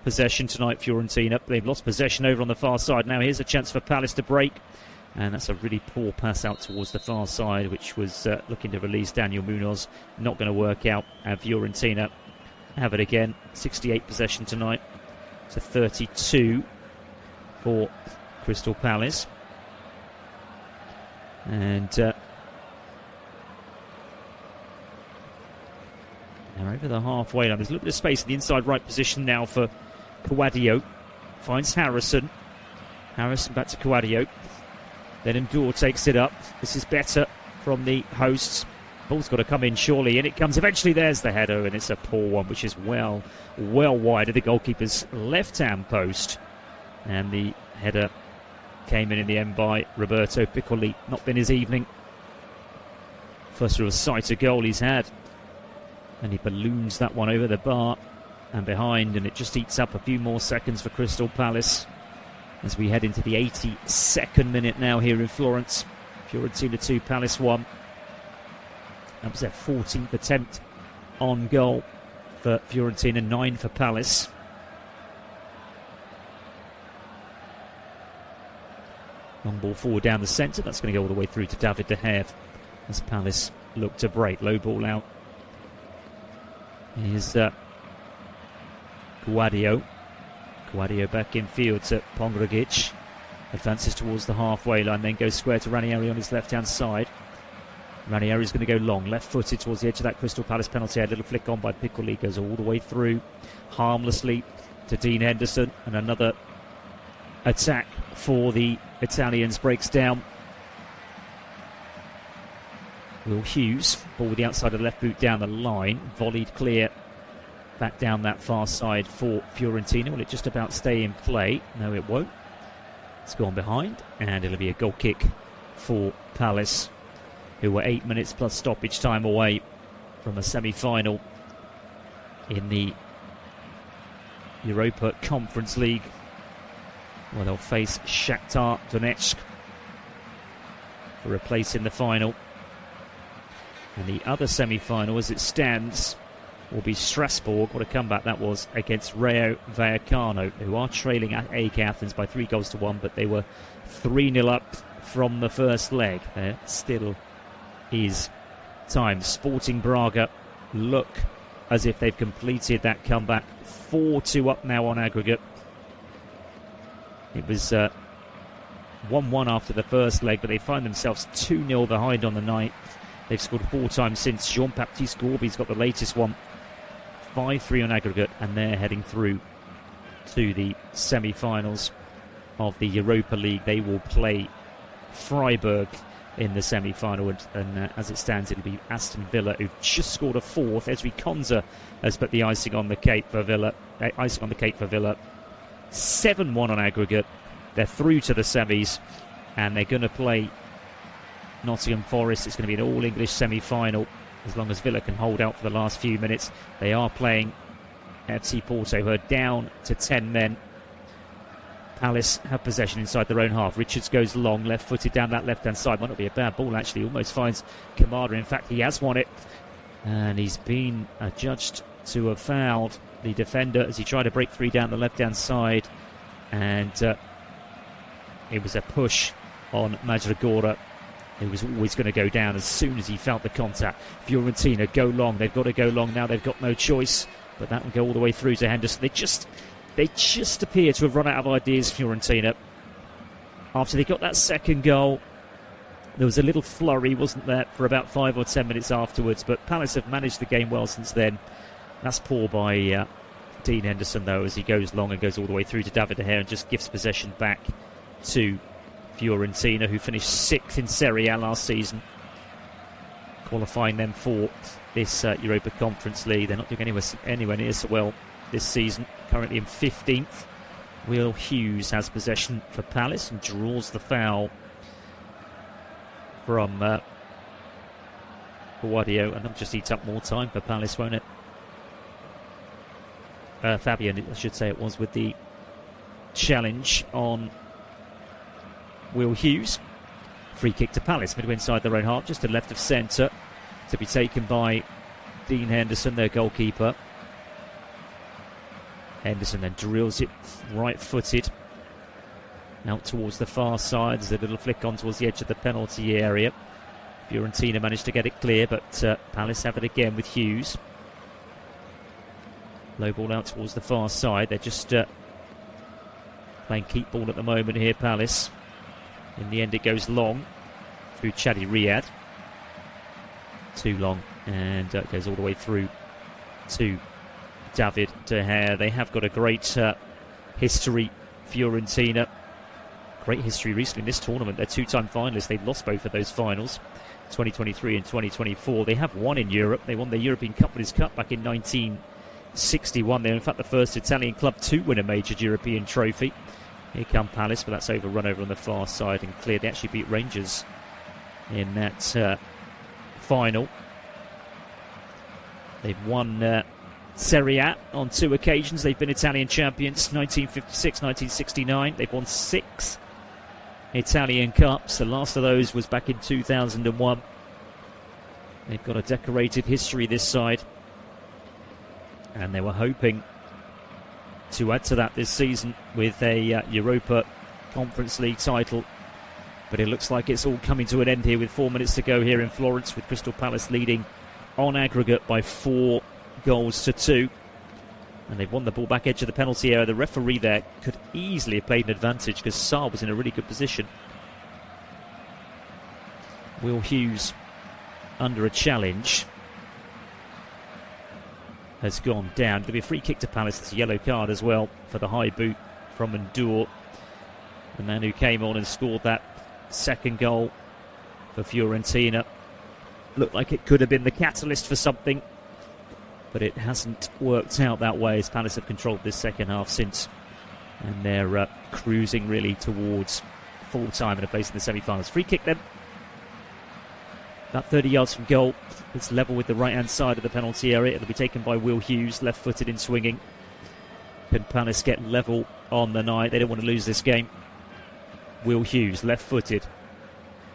possession tonight, Fiorentina. They've lost possession over on the far side. Now here's a chance for Palace to break, and that's a really poor pass out towards the far side, which was looking to release Daniel Munoz. Not going to work out, and Fiorentina have it again. 68 possession tonight to 32 for Crystal Palace, and they're over the halfway line. There's a little bit of space in the inside right position now for Kouadio. Finds Harrison back to Kouadio, then Ndour takes it up. This is better from the hosts. Ball's got to come in surely, and it comes eventually. There's the header, and it's a poor one, which is well wide of the goalkeeper's left hand post, and the header came in the end by Roberto Piccoli. Not been his evening. First sort of sight of goal he's had, and he balloons that one over the bar and behind, and it just eats up a few more seconds for Crystal Palace as we head into the 82nd minute now here in Florence. Fiorentina 2, Palace 1. That was their 14th attempt on goal for Fiorentina, 9 for Palace. Long ball forward down the centre. That's going to go all the way through to David De Gea as Palace look to break. Low ball out. Here's Kouadio. Kouadio back in field to Pongragic. Advances towards the halfway line, then goes square to Ranieri on his left-hand side. Ranieri's going to go long, left-footed towards the edge of that Crystal Palace penalty area. A little flick on by Piccoli, goes all the way through harmlessly to Dean Henderson, and another attack for the Italians breaks down. Will Hughes, ball with the outside of the left boot down the line, volleyed clear back down that far side for Fiorentina. Will it just about stay in play? No, it won't. It's gone behind, and it'll be a goal kick for Palace, who were 8 minutes plus stoppage time away from a semi-final in the Europa Conference League, where they'll face Shakhtar Donetsk for a place in the final. And the other semi-final, as it stands, will be Strasbourg. What a comeback that was against Rayo Vallecano, who are trailing at AEK Athens by 3-1, but they were 3-0 up from the first leg. There still is time. Sporting Braga look as if they've completed that comeback. 4-2 up now on aggregate. It was 1-1 after the first leg, but they find themselves 2-0 behind on the night. They've scored 4 times since. Jean-Baptiste Gorby's got the latest one. 5-3 on aggregate, and they're heading through to the semi-finals of the Europa League. They will play Freiburg in the semi-final, and as it stands, it'll be Aston Villa, who've just scored a 4th. Ezri Konsa has put the icing on the cake for Villa. 7-1 on aggregate. They're through to the semis, and they're going to play Nottingham Forest. It's going to be an all-English semi-final as long as Villa can hold out for the last few minutes. They are playing FC Porto, who are down to 10 men. Palace have possession inside their own half. Richards goes long, left-footed down that left-hand side. Might not be a bad ball, actually. Almost finds Kamada. In fact, he has won it, and he's been adjudged to have fouled the defender as he tried to break free down the left-hand side, and it was a push on Majragora, who was always going to go down as soon as he felt the contact. Fiorentina go long. They've got to go long now. They've got no choice, but that will go all the way through to Henderson. They just appear to have run out of ideas, Fiorentina. After they got that second goal, there was a little flurry, wasn't there, for about 5 or 10 minutes afterwards, but Palace have managed the game well since then. That's poor by Dean Henderson, though, as he goes long and goes all the way through to David De Gea and just gives possession back to Fiorentina, who finished 6th in Serie A last season, qualifying them for this Europa Conference League. They're not doing anywhere near so well this season, currently in 15th. Will Hughes has possession for Palace and draws the foul from Guardio, and that just eats up more time for Palace, won't it? Fabian, I should say it was, with the challenge on Will Hughes. Free kick to Palace, midway inside their own half, just to the left of centre, to be taken by Dean Henderson, their goalkeeper. Henderson then drills it right-footed out towards the far side. There's a little flick on towards the edge of the penalty area. Fiorentina managed to get it clear, but Palace have it again with Hughes. Low ball out towards the far side. They're just playing keep ball at the moment here, Palace. In the end, it goes long through Chadi Riyad. Too long, and goes all the way through to David De Gea. They have got a great history, Fiorentina. Great history recently in this tournament. They're two-time finalists. They've lost both of those finals, 2023 and 2024. They have won in Europe. They won the European Cup Winners' Cup back in 1961. They're in fact the first Italian club to win a major European trophy. Here come Palace, but that's overrun over on the far side and cleared. They actually beat Rangers in that final. They've won Serie A on 2 occasions. They've been Italian champions, 1956, 1969. They've won 6 Italian Cups. The last of those was back in 2001. They've got a decorated history this side, and they were hoping to add to that this season with a Europa Conference League title. But it looks like it's all coming to an end here with 4 minutes to go here in Florence, with Crystal Palace leading on aggregate by 4 goals to 2. And they've won the ball back edge of the penalty area. The referee there could easily have played an advantage because Sarr was in a really good position. Will Hughes, under a challenge, has gone down. There'll be a free kick to Palace. It's a yellow card as well for the high boot from Ndour, the man who came on and scored that second goal for Fiorentina. Looked like it could have been the catalyst for something, but it hasn't worked out that way, as Palace have controlled this second half since, and they're cruising really towards full time and a place in the semi-finals. Free kick then, about 30 yards from goal. It's level with the right-hand side of the penalty area. It'll be taken by Will Hughes, left-footed in swinging. Can Palace get level on the night? They don't want to lose this game. Will Hughes, left-footed.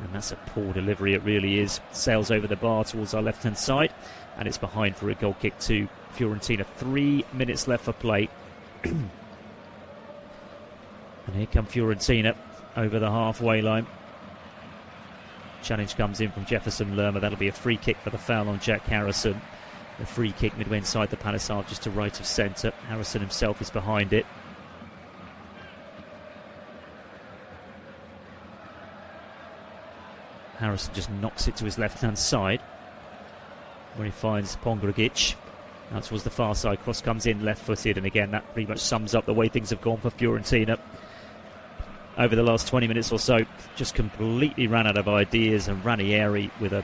And that's a poor delivery, it really is. Sails over the bar towards our left-hand side. And it's behind for a goal kick to Fiorentina. 3 minutes left for play. And here come Fiorentina over the halfway line. Challenge comes in from Jefferson Lerma. That'll be a free kick for the foul on Jack Harrison. The free kick midway inside the Palace half, just to right of centre. Harrison himself is behind it. Harrison just knocks it to his left-hand side, where he finds Pongragic. Now towards the far side, cross comes in left-footed, and again that pretty much sums up the way things have gone for Fiorentina over the last 20 minutes or so. Just completely ran out of ideas, and Ranieri with a,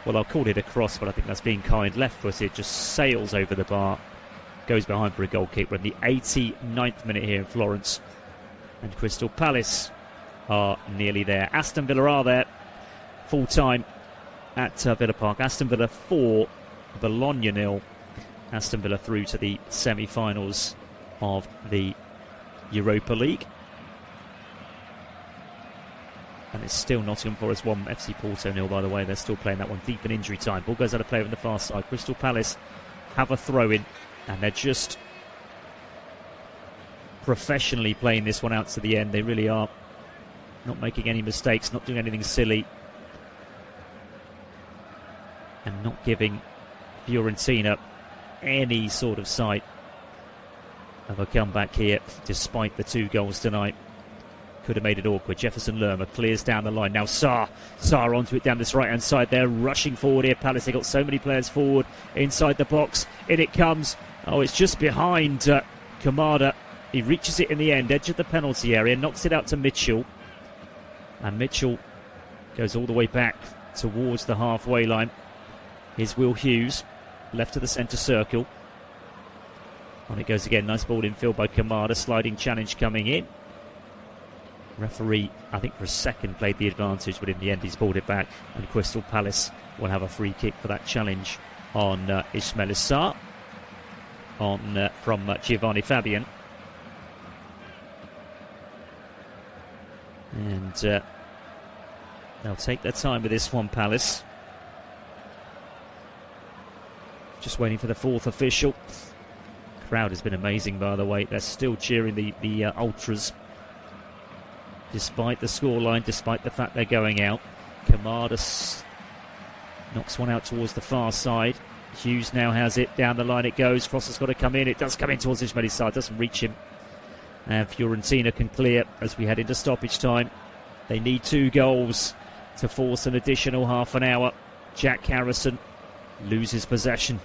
well, I'll call it a cross, but I think that's being kind, left-footed, just sails over the bar, goes behind for a goal kick. We're in the 89th minute here in Florence, and Crystal Palace are nearly there. Aston Villa are there, full time at Villa Park. Aston Villa 4, Bologna 0. Aston Villa through to the semi-finals of the Europa League. And it's still Nottingham Forest 1, FC Porto 0, by the way. They're still playing that one deep in injury time. Ball goes out of play on the far side. Crystal Palace have a throw-in, and they're just professionally playing this one out to the end. They really are. Not making any mistakes, not doing anything silly, and not giving Fiorentina any sort of sight of a comeback here, despite the 2 goals tonight. Could have made it awkward. Jefferson Lerma clears down the line. Now Sarr onto it down this right-hand side. They're rushing forward here. Palace, they got so many players forward inside the box. In it comes. Oh, it's just behind Kamada. He reaches it in the end, edge of the penalty area, knocks it out to Mitchell. And Mitchell goes all the way back towards the halfway line. Here's Will Hughes, left to the centre circle. On it goes again, nice ball infield by Kamada, sliding challenge coming in. Referee, I think for a second, played the advantage, but in the end he's pulled it back. And Crystal Palace will have a free kick for that challenge on Ismail Assar from Giovanni Fabian. And they'll take their time with this one, Palace. Just waiting for the fourth official. Crowd has been amazing, by the way. They're still cheering the Ultras, despite the scoreline, despite the fact they're going out. Kamada knocks one out towards the far side. Hughes now has it. Down the line it goes. Cross has got to come in. It does come in towards Ismail's side. Doesn't reach him. And Fiorentina can clear as we head into stoppage time. They need 2 goals to force an additional half an hour. Jack Harrison loses possession.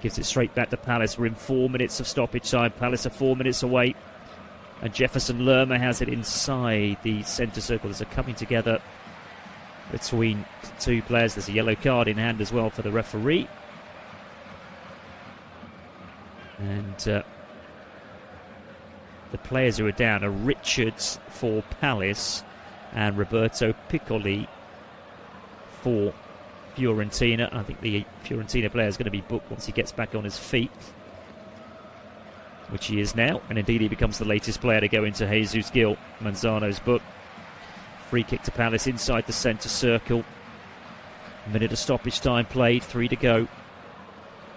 Gives it straight back to Palace. We're in 4 minutes of stoppage time. Palace are 4 minutes away. And Jefferson Lerma has it inside the centre circle. There's a coming together between 2 players. There's a yellow card in hand as well for the referee. And the players who are down are Richards for Palace and Roberto Piccoli for Fiorentina. I think the Fiorentina player is going to be booked once he gets back on his feet, which he is now, and indeed he becomes the latest player to go into Jesus Gil Manzano's book. Free kick to Palace inside the centre circle. A minute of stoppage time played, 3 to go.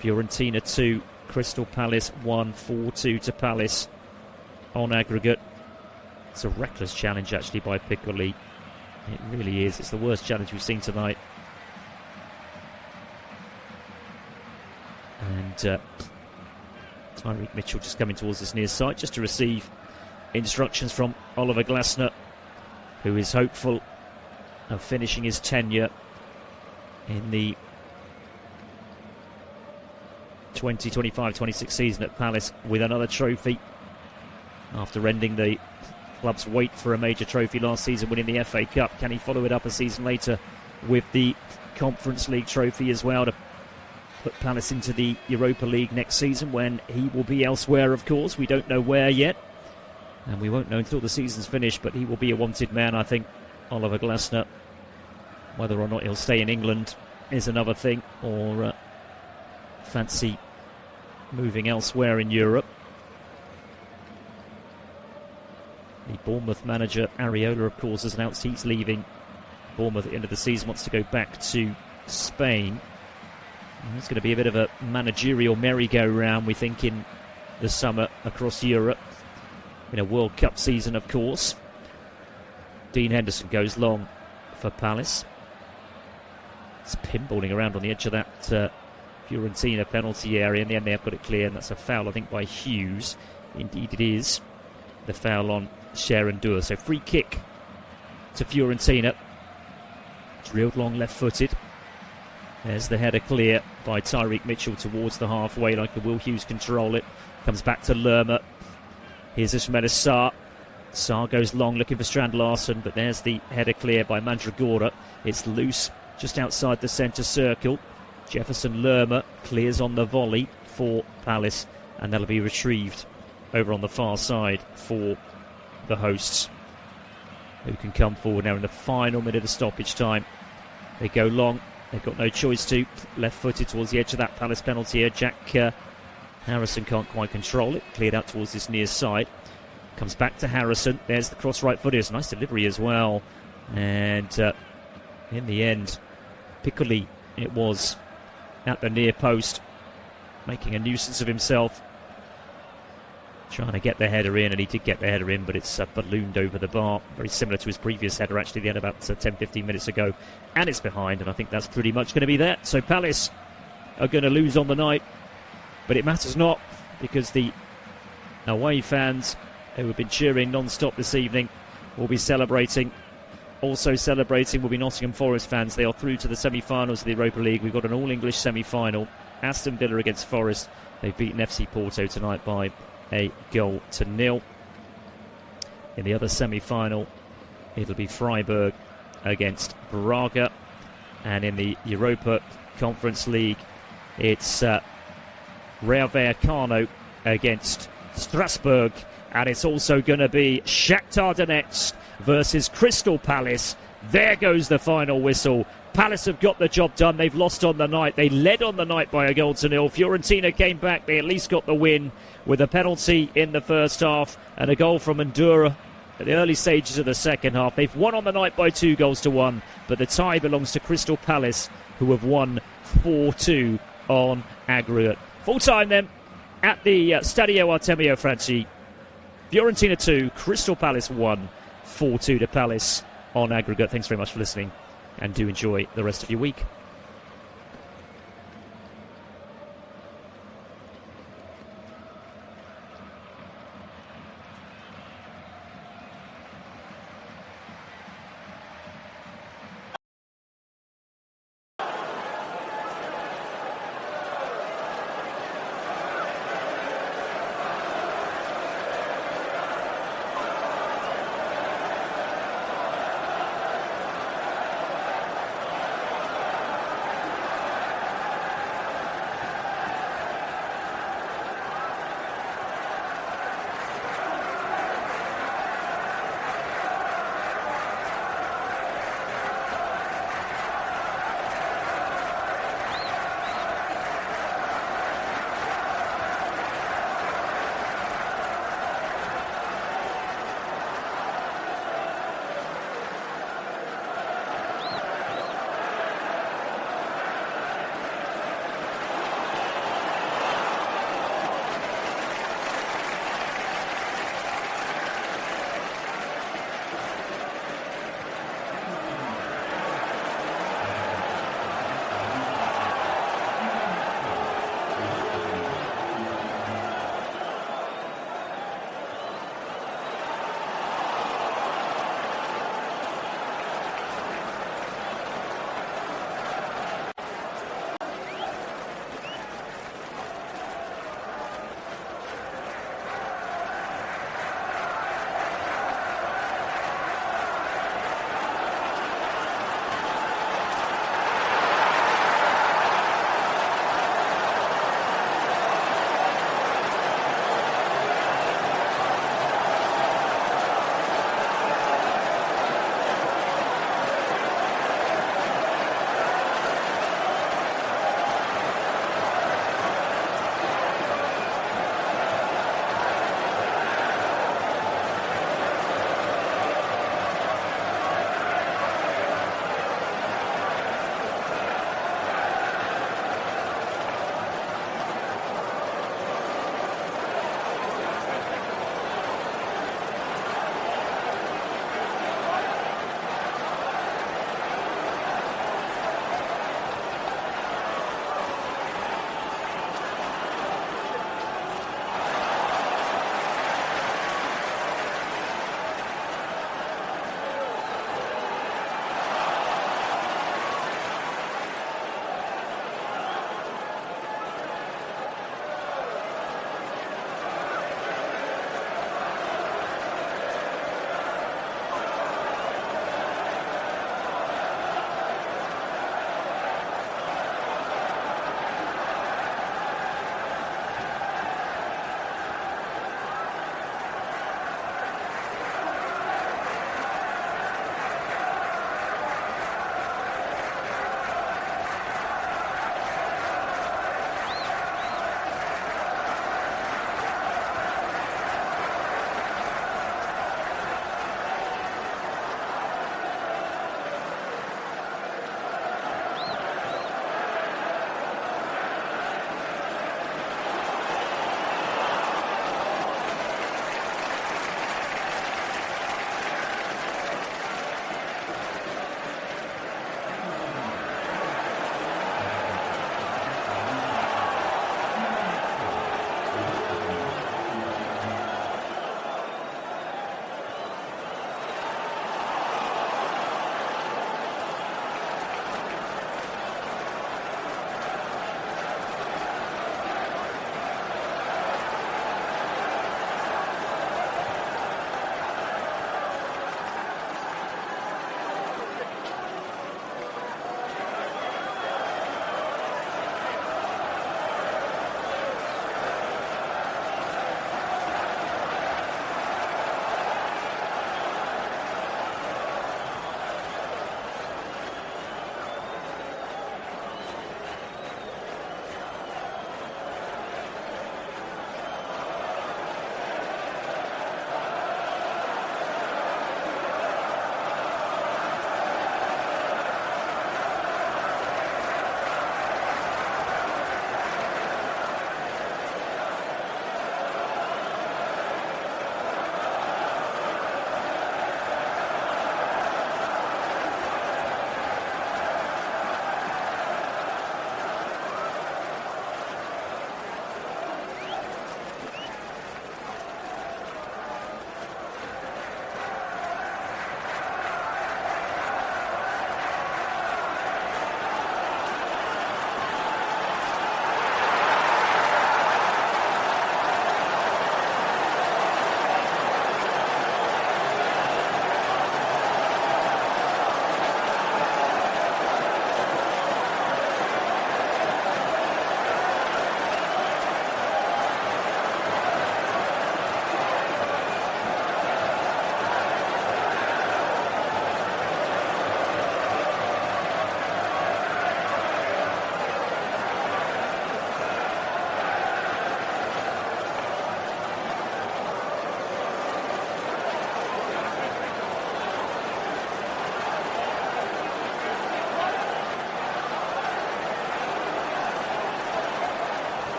Fiorentina 2, Crystal Palace 1, 4-2 to Palace on aggregate. It's a reckless challenge actually by Piccoli. It really is. It's the worst challenge we've seen tonight. And Tyreek Mitchell just coming towards this near side just to receive instructions from Oliver Glasner, who is hopeful of finishing his tenure in the 2025-26 season at Palace with another trophy after ending the club's wait for a major trophy last season, winning the FA Cup. Can he follow it up a season later with the Conference League trophy as well to put Palace into the Europa League next season, when he will be elsewhere, of course. We don't know where yet, and we won't know until the season's finished, but he will be a wanted man, I think, Oliver Glasner. Whether or not he'll stay in England is another thing, or fancy moving elsewhere in Europe. The Bournemouth manager, Areola, of course, has announced he's leaving Bournemouth at the end of the season, wants to go back to Spain. It's going to be a bit of a managerial merry-go-round, we think, in the summer across Europe. In a World Cup season, of course. Dean Henderson goes long for Palace. It's pinballing around on the edge of that Fiorentina penalty area. In the end, they have got it clear, and that's a foul, I think, by Hughes. Indeed, it is. The foul on Sharon Dua. So free kick to Fiorentina. Drilled long left-footed. There's the header clear by Tyreek Mitchell towards the halfway line. Will Hughes control it? Comes back to Lerma. Here's Ismail Assar. Assar goes long looking for Strand Larsen, but there's the header clear by Mandragora. It's loose just outside the centre circle. Jefferson Lerma clears on the volley for Palace, and that'll be retrieved over on the far side for the hosts, who can come forward now in the final minute of stoppage time. They go long. They've got no choice to. Left-footed towards the edge of that Palace penalty here. Jack Harrison can't quite control it. Cleared out towards this near side. Comes back to Harrison. There's the cross right footer. It's a nice delivery as well. And in the end, Piccoli, it was, at the near post, making a nuisance of himself. Trying to get the header in, and he did get the header in, but it's ballooned over the bar. Very similar to his previous header, actually, the end about 10-15 minutes ago. And it's behind, and I think that's pretty much going to be that. So Palace are going to lose on the night, but it matters not, because the away fans who have been cheering non-stop this evening will be celebrating. Also celebrating will be Nottingham Forest fans. They are through to the semi-finals of the Europa League. We've got an all-English semi-final Aston Villa against Forest. They've beaten FC Porto tonight by a 1-0. In the other semi-final, it'll be Freiburg against Braga. And in the Europa Conference League, it's Rayo Vallecano against Strasbourg. And it's also going to be Shakhtar Donetsk versus Crystal Palace. There goes the final whistle. Palace have got the job done. They've lost on the night. They led on the night by 1-0. Fiorentina came back. They at least got the win with a penalty in the first half and a goal from Ndura at the early stages of the second half. They've won on the night by 2-1, but the tie belongs to Crystal Palace, who have won 4-2 on aggregate. Full time then at the Stadio Artemio Franchi. Fiorentina 2, Crystal Palace 1, 4-2 to Palace on aggregate. Thanks very much for listening, and do enjoy the rest of your week.